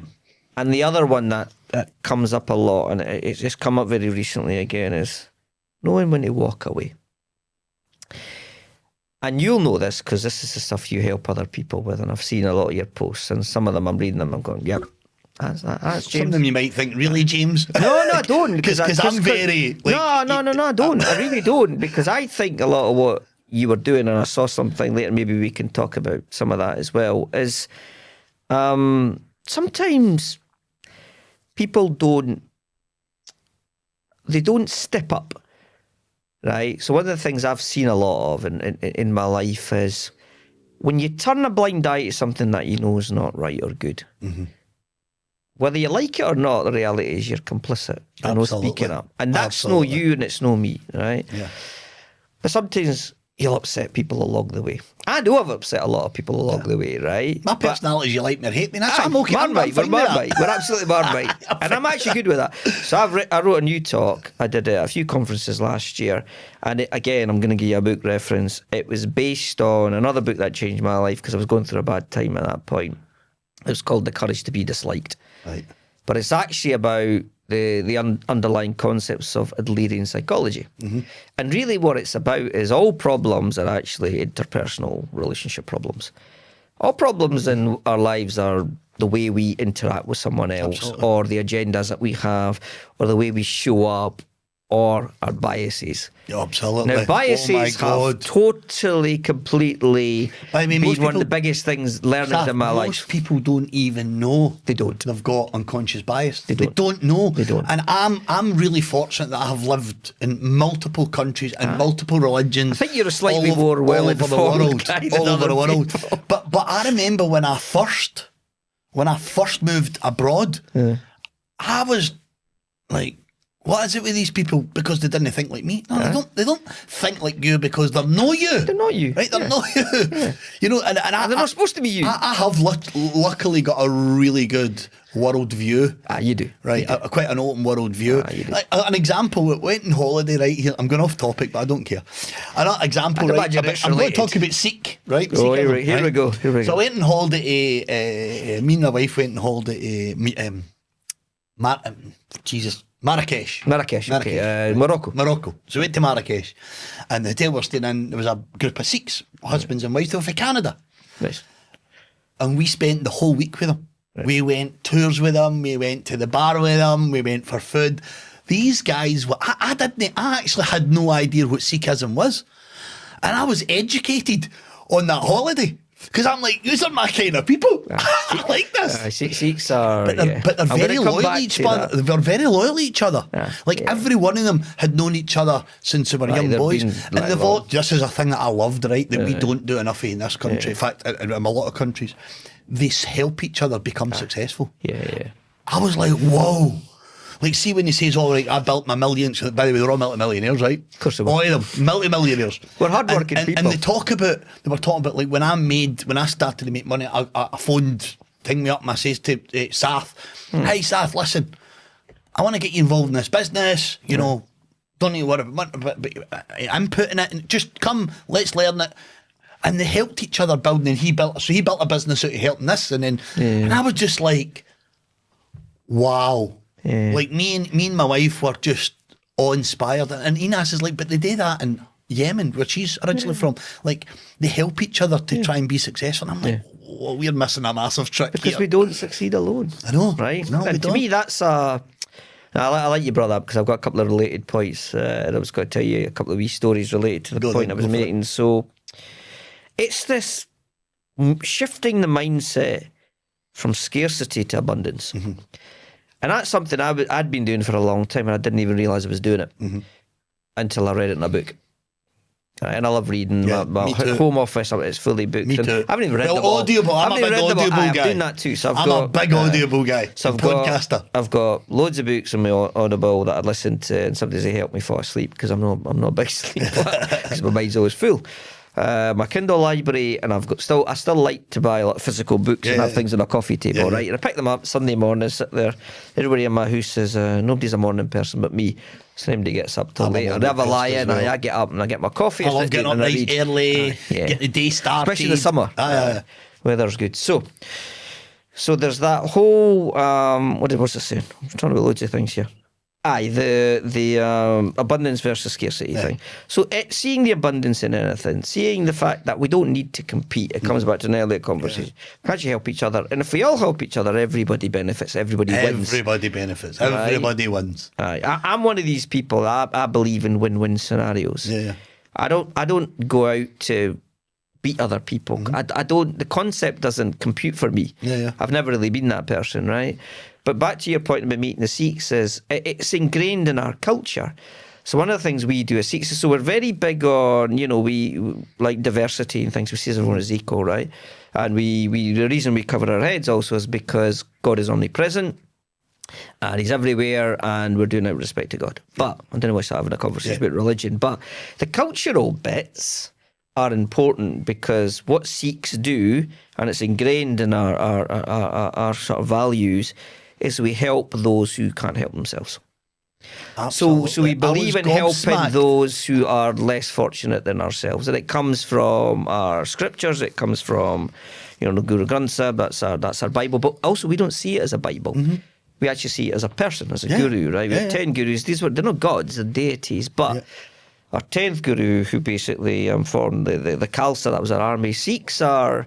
And the other one that comes up a lot, and it's just come up very recently again, is knowing when to walk away. And you'll know this because this is the stuff you help other people with, and I've seen a lot of your posts, and some of them I'm reading them, I'm going, yep. That's James. Some of them you might think, really, James? No, I don't. Because I'm very... no, I don't. I really don't. Because I think a lot of what you were doing, and I saw something later, maybe we can talk about some of that as well, is sometimes people don't step up right? So one of the things I've seen a lot of in my life is when you turn a blind eye to something that you know is not right or good, whether you like it or not, the reality is you're complicit. You're not speaking up. And that's no you and it's no me, right? Yeah. But sometimes you'll upset people along the way. I know I've upset a lot of people along the way, right? My personality is you like me or hate me. That's I'm okay. Marmite, we're Marmite. We're absolutely Marmite. And I'm actually good with that. So I wrote a new talk. I did a few conferences last year. And again, I'm going to give you a book reference. It was based on another book that changed my life because I was going through a bad time at that point. It was called The Courage to Be Disliked. Right. But it's actually about the underlying concepts of Adlerian psychology. And really what it's about is all problems are actually interpersonal relationship problems. All problems in our lives are the way we interact with someone else, or the agendas that we have, or the way we show up, or our biases. Yeah, absolutely. Now, biases have totally, completely been one of the biggest things learned in my life. Most people don't even know they don't. They've got unconscious bias. They don't know. They don't. And I'm really fortunate that I have lived in multiple countries and multiple religions. I think you're a slightly more well-informed guy than all over the world. People. But I remember when I first moved abroad, I was like, what is it with these people? Because they didn't think like me. No, they don't think like you because they're not you. They're not you. Right? They're not you. Yeah. You know, and they're not supposed to be you. I have luckily got a really good world view. You do. Right? You do. Quite an open world view. You do. Like, an example, we went on holiday, right? Here, I'm going off topic, but I don't care. An example, right? I'm going to talk about Sikh, right? Oh, Sikhism, here we go. So I went on holiday, me and my wife went on holiday, Marrakesh, okay. Morocco. So we went to Marrakesh, and the hotel we were staying in, there was a group of Sikhs, husbands and wives, they were from Canada. Nice. And we spent the whole week with them. Right. We went tours with them, we went to the bar with them, we went for food. These guys were, I actually had no idea what Sikhism was. And I was educated on that holiday. Because I'm like, these are my kind of people. I like this. Sikhs are, but they're very loyal to each other. They're very loyal to each other. Every one of them had known each other since they were young boys. And they've all, this is a thing that I loved, right? That we don't do enough in this country. In fact, in a lot of countries, they help each other become successful. I was like, whoa. Like, see when he says, all right, I built my millions. By the way, they're all multi-millionaires, right? Of course they were. All of them, multi-millionaires. We're hard-working people. And they were talking about, like, when I started to make money, I phoned, me up, and I says to Sath, hey, Sath, listen, I want to get you involved in this business, you know, don't need to worry about money, but I'm putting it, and just come, let's learn it. And they helped each other building, and he built a business out of helping this, and then, and I was just like, wow. Like me and my wife were just awe-inspired, and Enas is like, but they do that in Yemen, where she's originally from. Like, they help each other to try and be successful. And I'm like, oh, we're missing a massive trick because here. We don't succeed alone. I know, right? No, and we to don't. me, that's I like you brought that up because I've got a couple of related points, and I was going to tell you a couple of wee stories related to the point I was making. So it's this shifting the mindset from scarcity to abundance. And that's something I'd been doing for a long time, and I didn't even realise I was doing it until I read it in a book. And I love reading. My home office is fully booked. Me too. I haven't even read them all. Audible. I'm a big Audible guy. I'm doing that too. So I'm a big Audible guy. So podcaster. I've got loads of books on my Audible that I listen to, and sometimes they help me fall asleep because I'm not a big sleeper because my mind's always full. My Kindle library, and I still like to buy a lot of physical books and have things on a coffee table, right? And I pick them up Sunday morning, sit there. Everybody in my house says nobody's a morning person but me. So nobody gets up till late. I have a lie in, and I get up and I get my coffee. I love getting up nice early, get the day started, especially in the summer. Weather's good. So there's that whole what's I saying? I'm trying to do loads of things here. The abundance versus scarcity thing. So seeing the abundance in anything, seeing the fact that we don't need to compete, it comes back to an earlier conversation. Can't you help each other? And if we all help each other, everybody benefits, everybody wins. Everybody benefits, everybody wins. I'm one of these people, I believe in win-win scenarios. I don't go out to beat other people. The concept doesn't compute for me. I've never really been that person, right? But back to your point about meeting the Sikhs, is it's ingrained in our culture So one of the things we do as Sikhs, so we're very big on, we like diversity and things. We see everyone as equal, right? And we the reason we cover our heads also is because God is omnipresent and he's everywhere, and we're doing it with respect to God. But I don't know why I started having a conversation about religion, but the cultural bits are important because what Sikhs do, and it's ingrained in our sort of values, is we help those who can't help themselves. Absolutely. So we believe in helping gobsmacked. those who are less fortunate than ourselves, and it comes from our scriptures. It comes from, the Guru Granth Sahib. That's our Bible, but also we don't see it as a Bible. We actually see it as a person, as a guru, right? We have 10 gurus. They're not gods, they're deities, but our 10th guru, who basically formed the Khalsa, that was our army. Sikhs are.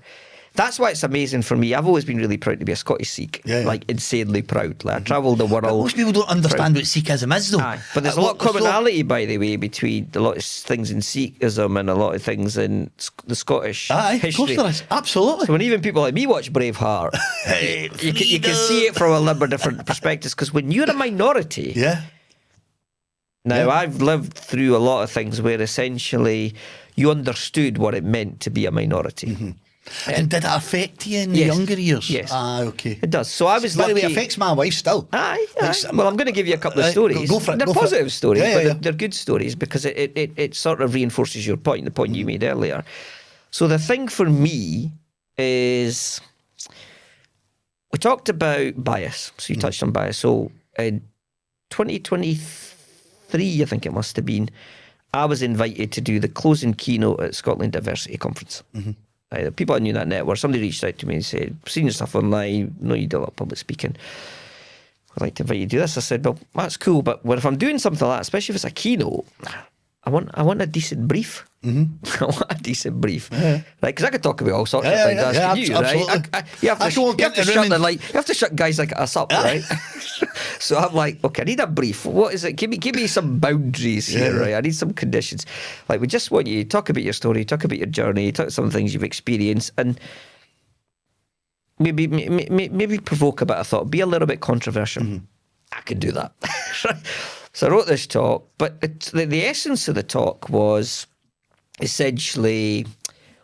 That's why it's amazing for me. I've always been really proud to be a Scottish Sikh, like insanely proud. Like I travelled the world. But most people don't understand what Sikhism is, though. Aye. But there's a lot of commonality, by the way, between a lot of things in Sikhism and a lot of things in the Scottish history. Of course there is. Absolutely. So when even people like me watch Braveheart, you can see it from a number of different perspectives. Because when you're a minority, now I've lived through a lot of things where essentially you understood what it meant to be a minority. And did it affect you in the younger years? Yes. Okay. It does. So I was By lucky. the way, it affects my wife still. Aye. Well, I'm going to give you a couple of stories. Go for it. They're go for positive it. stories, Yeah, but yeah. they're good stories because it sort of reinforces your point, the point you made earlier. So the thing for me is, we talked about bias. So you touched on bias. So in 2023, I think it must have been, I was invited to do the closing keynote at Scotland Diversity Conference. People I knew in that network, somebody reached out to me and said, "I've seen your stuff online, know you do a lot of public speaking. I'd like to invite you to do this." I said, "Well, that's cool, but if I'm doing something like that, especially if it's a keynote, I want a decent brief. I want a decent brief, right? Because I could talk about all sorts of things. Asking you, right? You have to shut guys like us up, right? So I'm like, okay, I need a brief. What is it? Give me some boundaries here, right? I need some conditions. Like, we just want you to talk about your story, talk about your journey, talk about some things you've experienced, and maybe provoke a bit of thought. Be a little bit controversial. I could do that." So I wrote this talk, but the essence of the talk was essentially,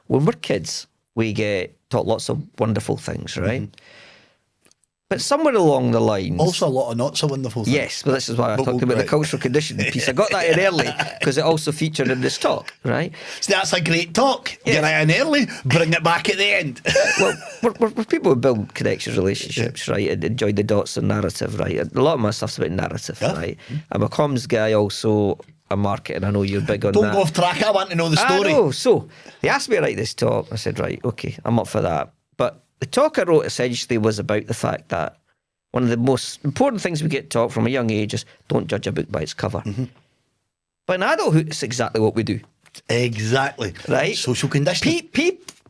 when we're kids, we get taught lots of wonderful things, right? But somewhere along the lines... Also a lot of not so wonderful things. Yes, but this is why I talked about the cultural conditioning piece. I got that in early because it also featured in this talk, right? So that's a great talk. Get it in early, bring it back at the end. Well, we're people who build connections, relationships, right, and join the dots and narrative, right? A lot of my stuff's about narrative, right? I'm a comms guy, also a marketing. I know you're big on that. Don't go off track. I want to know the story. I know. So they asked me to write this talk. I said, right, okay, I'm up for that. But the talk I wrote essentially was about the fact that one of the most important things we get taught from a young age is don't judge a book by its cover. But in adulthood, it's exactly what we do. Exactly. Right? Social conditioning.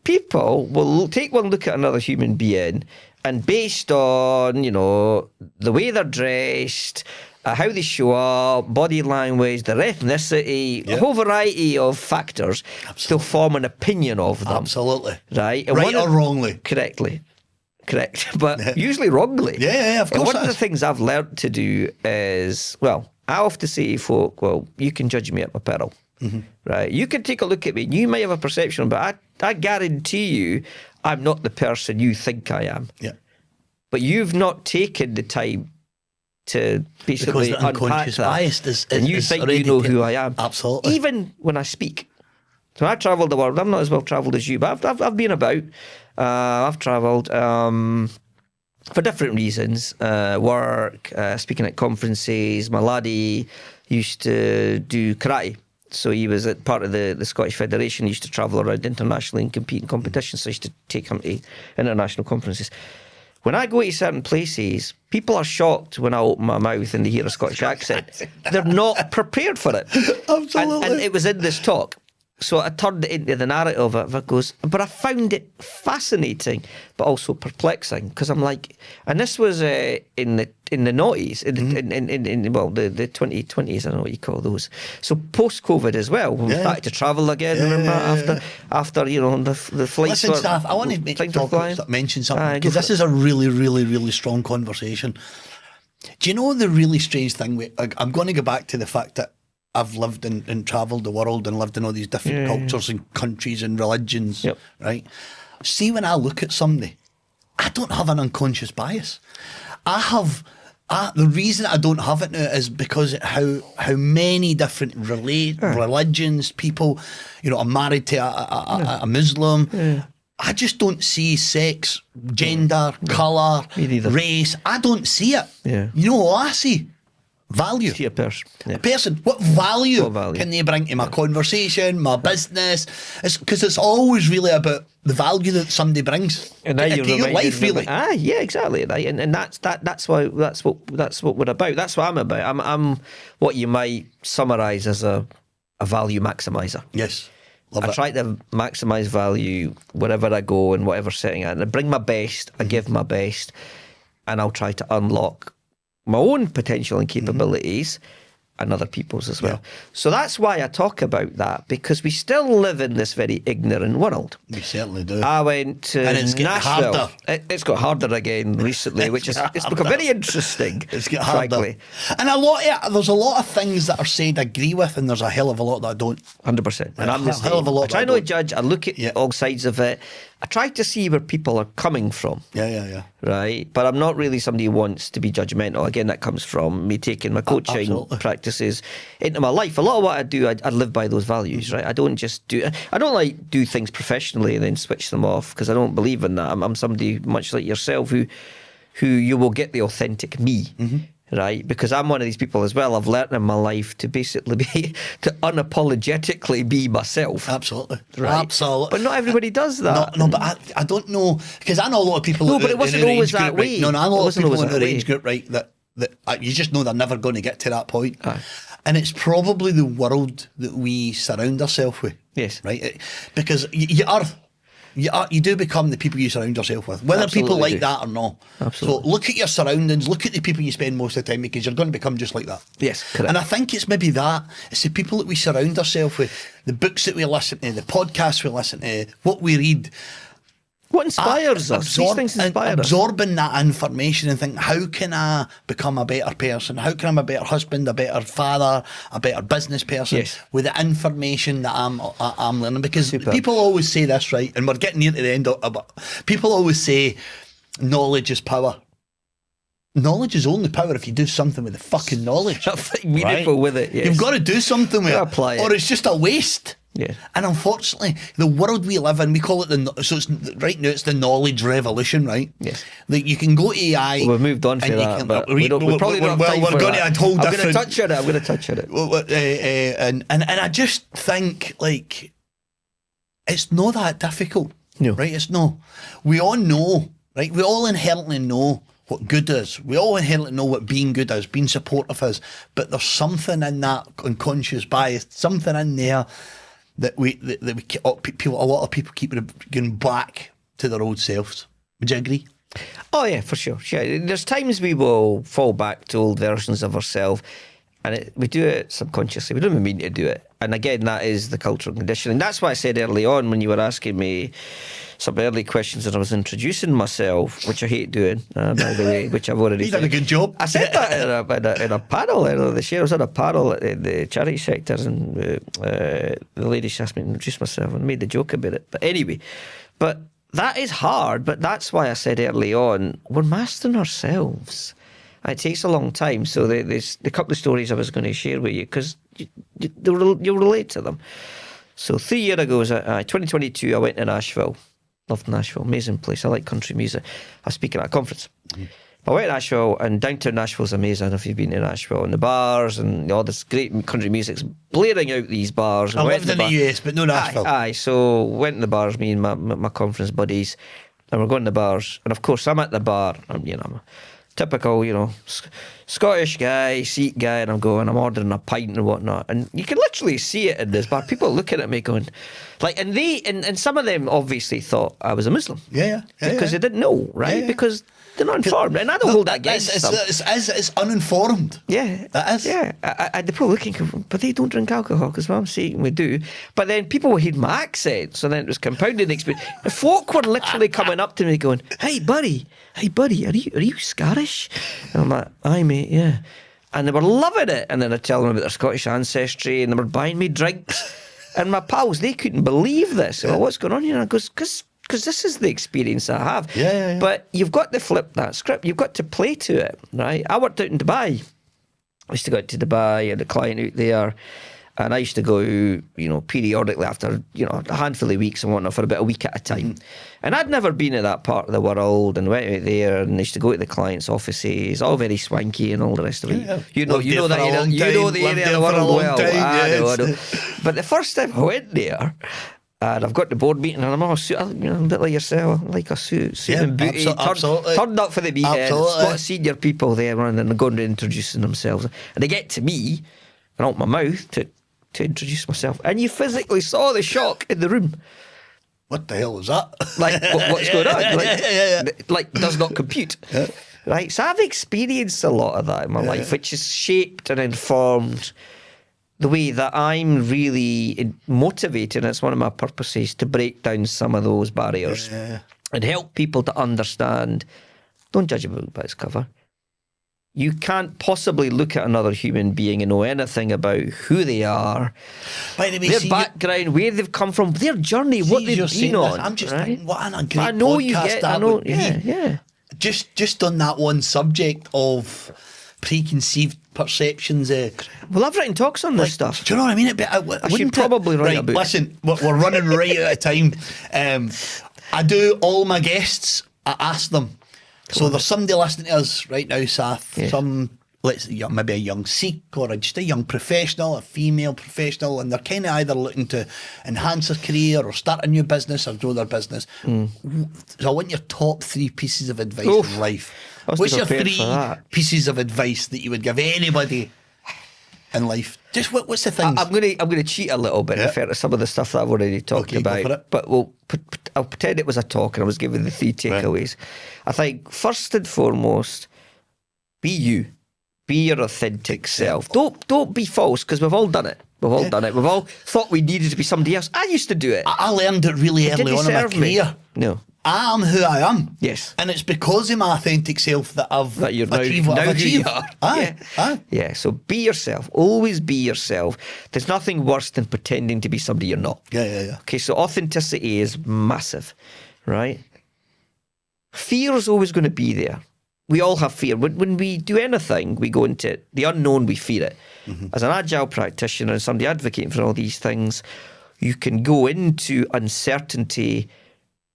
People will take one look at another human being, and based on, the way they're dressed, how they show up, body language, their ethnicity, a whole variety of factors, they'll form an opinion of them. Absolutely. Right? And Right or wrongly. Correct, but usually wrongly. Yeah, of course. And one of the things I've learned to do is, I often say to folk, you can judge me at my peril, right? You can take a look at me and you may have a perception, but I guarantee you I'm not the person you think I am. Yeah. But you've not taken the time to basically because the unpack unconscious that. bias is And you think you know who I am. Absolutely. Even when I speak. So I travelled the world. I'm not as well travelled as you, but I've been about. I've travelled for different reasons. Work, speaking at conferences. My laddie used to do karate. So he was at part of the Scottish Federation. He used to travel around internationally and compete in competitions. So I used to take him to international conferences. When I go to certain places, people are shocked when I open my mouth and they hear a Scottish accent. They're not prepared for it. Absolutely. And it was in this talk. So I turned it into the narrative of it. Goes, but I found it fascinating, but also perplexing, because I'm like, and this was in the noughties, in the 2020s, I don't know what you call those. So post COVID as well, when we started to travel again. Remember after the flights. Listen, Saf, I want to mention something, because this is a really, really, really strong conversation. Do you know the really strange thing? I'm going to go back to the fact that I've lived and travelled the world and lived in all these different cultures and countries and religions, right? See, when I look at somebody, I don't have an unconscious bias. The reason I don't have it now is because how many different religions, people, I'm married to a Muslim. I just don't see sex, gender, colour, race. I don't see it. You know what I see? Value. See a person. A person. What value can they bring to my conversation, my business? It's because it's always really about the value that somebody brings and now to your life, really. Yeah, exactly. Right. And that's what we're about. That's what I'm about. I'm what you might summarise as a value maximiser. Yes. I try to maximise value wherever I go and whatever setting I'm in. I bring my best, I give my best, and I'll try to unlock my own potential and capabilities and other people's as well. So that's why I talk about that, because we still live in this very ignorant world. We certainly do. I went to and it's Nashville. Harder. It's got harder again recently, which is it's become very interesting. It's getting harder. Frankly. And there's a lot of things that are said I agree with, and there's a hell of a lot that I don't. 100%. And I'm the same. Hell of a lot I try not to judge. I look at all sides of it. I try to see where people are coming from. Yeah. Right? But I'm not really somebody who wants to be judgmental. Again, that comes from me taking my coaching practices into my life. A lot of what I do, I live by those values, right? I don't do things professionally and then switch them off, because I don't believe in that. I'm somebody much like yourself who you will get the authentic me. Right, because I'm one of these people as well. I've learnt in my life to basically to unapologetically be myself. Absolutely, right? Absolutely. But not everybody does that. No, but I don't know, because I know a lot of people. No, but it wasn't always that way. No, I know a lot of people in the age group, right? That you just know they're never going to get to that point. And it's probably the world that we surround ourselves with. Yes, right, because you do become the people you surround yourself with, whether people like that or not. Absolutely. So look at your surroundings, look at the people you spend most of the time, because you're going to become just like that. Yes, correct. And I think it's maybe that. It's the people that we surround ourselves with, the books that we listen to, the podcasts we listen to, what we read. What inspires us? These things inspire us. Absorbing that information and think, how can I become a better person? How can I be a better husband, a better father, a better business person with the information that I'm learning? Because people always say this, right? And we're getting near to the end of it. People always say knowledge is power. Knowledge is only power if you do something with the fucking knowledge. Meaningful with it, yes. You've got to do something with it, or it's just a waste. Yeah. And unfortunately, the world we live in, we call it right now it's the knowledge revolution, right? Yes. Like you can go AI. Well, we've moved on for that, but we probably don't have time for that. I'm going to touch on it. I'm going to touch on it. And I just think, like, it's not that difficult. No. Right? It's no. We all know, right? We all inherently know what good is. We all inherently know what being good is, being supportive is. But there's something in that unconscious bias, something in there that a lot of people keep going back to their old selves. Would you agree? Oh yeah, for sure. Yeah, there's times we will fall back to old versions of ourselves, and we do it subconsciously. We don't even mean to do it. And again, that is the cultural conditioning. That's why I said early on when you were asking me some early questions and I was introducing myself, which I hate doing, by the way, which I've already said. You did a good job. I said that in a panel earlier this year. I was at a panel in the charity sector, and the lady asked me to introduce myself and made the joke about it. But anyway, that is hard, but that's why I said early on, we're mastering ourselves. And it takes a long time. So there's a couple of stories I was going to share with you, because you'll relate to them. So 3 years ago, 2022, I went to Nashville. Loved Nashville, amazing place. I like country music. I was speaking at a conference. I went to Nashville, and downtown Nashville's amazing if you've been to Nashville. And the bars and all this great country music's blaring out these bars. I lived in the US, but no Nashville. Aye, so went to the bars, me and my conference buddies, and we're going to the bars. And of course, I'm at the bar. I'm a typical, Scottish guy, Sikh guy, and I'm ordering a pint and whatnot. And you can literally see it in this bar. People are looking at me going, like, and some of them obviously thought I was a Muslim. Yeah. Because they didn't know, right? Yeah. Because they're not informed. And I don't hold that against them. It's uninformed. Yeah. That is. Yeah. They're probably looking, but they don't drink alcohol, because what I'm saying we do. But then people would hear my accent, so then it was compounding the experience. The folk were literally coming up to me going, hey buddy, are you Scottish? And I'm like, aye mate, yeah. And they were loving it. And then I tell them about their Scottish ancestry, and they were buying me drinks. And my pals, they couldn't believe this. Well, what's going on here? And I goes, because this is the experience I have. Yeah. But you've got to flip that script. You've got to play to it, right? I worked out in Dubai. I used to go out to Dubai, I had a client out there. And I used to go, periodically after, a handful of weeks and whatnot for about a week at a time. And I'd never been to that part of the world and went out there and I used to go to the clients' offices, all very swanky and all the rest of it. Yeah. You know the area of the world well. I know. But the first time I went there, and I've got the board meeting and I'm all suit, a bit like yourself, like a suit and booty, turned up for the meeting, a lot of senior people there and they're going to introducing themselves. And they get to me and open my mouth to introduce myself, and you physically saw the shock in the room. What the hell was that? Like, what's going on? Like, does not compute. Yeah. Right? So I've experienced a lot of that in my life, which has shaped and informed the way that I'm really motivated. It's one of my purposes to break down some of those barriers and help people to understand, don't judge a book by its cover. You can't possibly look at another human being and know anything about who they are, By the way, their background, where they've come from, their journey, what they've been on. I'm just right? thinking, what a great I know podcast you get. that I know, would be. yeah. Just on that one subject of preconceived perceptions. Well, I've written talks on this stuff. Do you know what I mean? I should probably write a book. Listen, we're running right out of time. I do all my guests, I ask them. So there's somebody listening to us right now, Sath. Yeah. Maybe a young Sikh or just a young professional, a female professional, and they're kind of either looking to enhance their career or start a new business or grow their business. So I want your top 3 pieces of advice in life. What's your 3 pieces of advice that you would give anybody in life? Just what's the thing? I'm gonna cheat a little bit, refer to some of the stuff that I've already talked about. Go for it. But I'll pretend it was a talk and I was giving the 3 takeaways. Right. I think first and foremost, be you. Be your authentic self. Don't be false, because we've all done it. We've all done it. We've all thought we needed to be somebody else. I used to do it. I learned it really early on in my career. No. I am who I am. Yes. And it's because of my authentic self that I've achieved what I've achieved. Yeah, so be yourself. Always be yourself. There's nothing worse than pretending to be somebody you're not. Yeah. Okay, so authenticity is massive, right? Fear is always going to be there. We all have fear. When we do anything, we go into it. The unknown, we fear it. As an agile practitioner and somebody advocating for all these things, you can go into uncertainty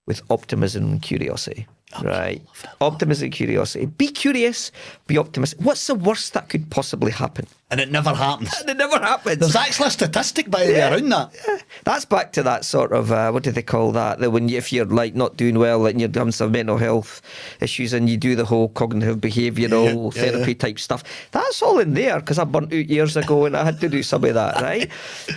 with optimism and curiosity. Right? Optimism and curiosity. Be curious, be optimistic. What's the worst that could possibly happen? And it never happens. And it never happens. There's actually a statistic, by the way, around that. Yeah. That's back to that sort of, what do they call that? That if you're like not doing well and you're having some mental health issues and you do the whole cognitive behavioural therapy type stuff. That's all in there, because I burnt out years ago and I had to do some of that, right?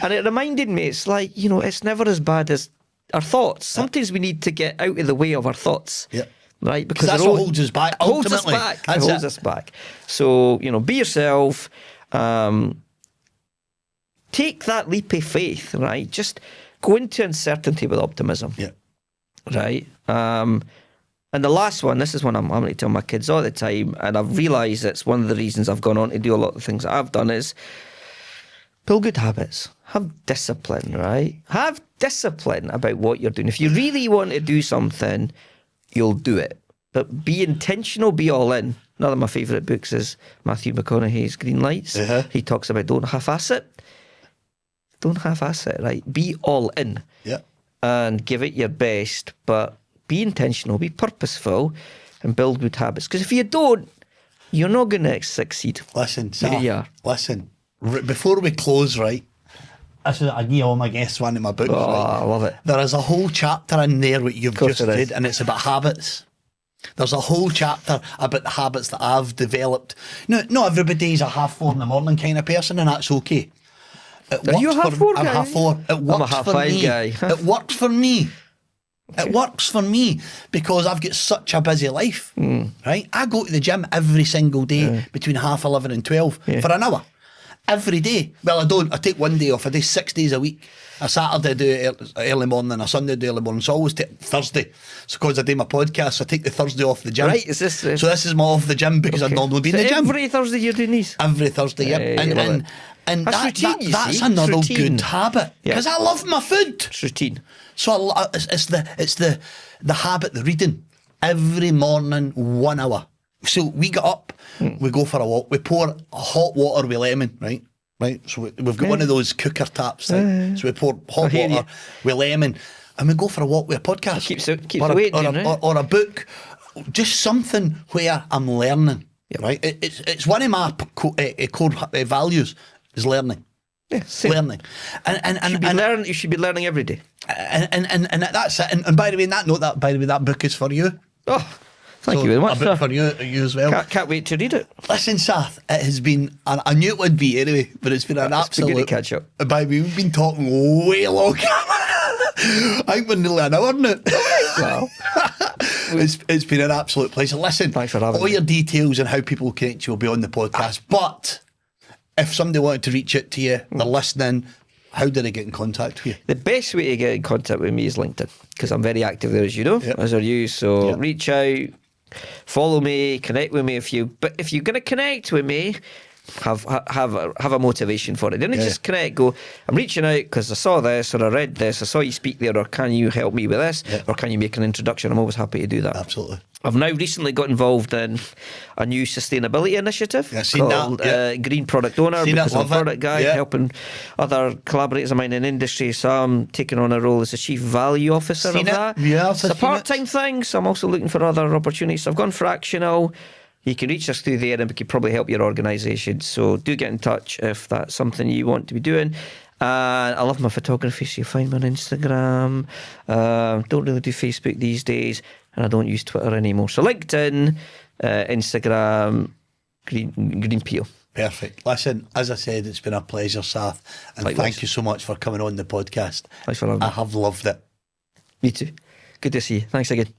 And it reminded me, it's like, it's never as bad as our thoughts. Sometimes we need to get out of the way of our thoughts. Yeah. Right, because that's what holds us back. Ultimately, it holds us back. So be yourself. Take that leap of faith. Right, just go into uncertainty with optimism. Yeah. Right. And the last one. This is one I'm going to tell my kids all the time, and I've realised it's one of the reasons I've gone on to do a lot of the things that I've done is build good habits. Have discipline. Right. Have discipline about what you're doing. If you really want to do something, you'll do it. But be intentional, be all in. Another of my favourite books is Matthew McConaughey's Green Lights. He talks about don't half-ass it. Don't half-ass it, right? Be all in. Yeah. And give it your best, but be intentional, be purposeful, and build good habits. Because if you don't, you're not going to succeed. Listen, Sam, listen. Before we close, right? I give all my guests one in my book. Oh, right? I love it. There is a whole chapter in there what you've just said, and it's about habits. There's a whole chapter about the habits that I've developed. No, not everybody's a 4:30 in the morning kind of person, and that's okay. Are you a 4:30 guy? I'm 4:30. It works I'm a for 5:30 me. guy. It works for me. Okay. It works for me because I've got such a busy life. Right? I go to the gym every single day between 11:30 and 12 for an hour. every day. Well, I don't. I take one day off. I do 6 days a week. A Saturday I do it early morning, a Sunday I do early morning. So I always take Thursday. So because I do my podcast, so I take the Thursday off the gym. Right, is this... So this is my off the gym because I'd normally be in the gym. Every Thursday you're doing these? Every Thursday, yep. And That's that, routine, you that's see. another It's routine. good habit because I love my food. It's routine. So it's the habit, the reading every morning, 1 hour. So we get up, we go for a walk, we pour hot water with lemon, right? So we've got one of those cooker taps, right? So we pour hot water with lemon, and we go for a walk with a podcast, Keeps the weight down, right? or a book, just something where I'm learning. Yep. Right? It's one of my core values is learning. Yeah, same. Learning, and you should be learning every day. And that's it. And by the way, that book is for you. Oh, thank you very much, a book sir. for you as well. Can't wait to read it. Listen, Sath, it has been, I knew it would be anyway, but it's been an absolute... It's been good to catch up. By the way, we've been talking way long. I think we're nearly an hour now. Wow. It's been an absolute pleasure. Listen, thanks for having all me. your details and how people connect you will be on the podcast. But if somebody wanted to reach out to you, they're listening, how do they get in contact with you? The best way to get in contact with me is LinkedIn, because I'm very active there, as you know, Yep. as are you. So Yep. reach out, follow me, connect with me. If you're going to connect with me, have a motivation for it. Don't just connect. Go, I'm reaching out because I saw this, or I read this, I saw you speak there, or can you help me with this, or can you make an introduction? I'm always happy to do that. Absolutely. I've now recently got involved in a new sustainability initiative called Green Product Owner, because I'm a product guy, helping other collaborators of mine in industry. So I'm taking on a role as a Chief Value Officer of that. Yeah, it's a part-time thing, so I'm also looking for other opportunities. So I've gone fractional. You can reach us through there and we can probably help your organisation. So do get in touch if that's something you want to be doing. I love my photography, so you'll find me on Instagram. Don't really do Facebook these days, and I don't use Twitter anymore. So LinkedIn, Instagram, Green Peel. Perfect. Listen, as I said, it's been a pleasure, Sath, and thank you so much for coming on the podcast. Thanks for having me. I have loved it. Me too. Good to see you. Thanks again.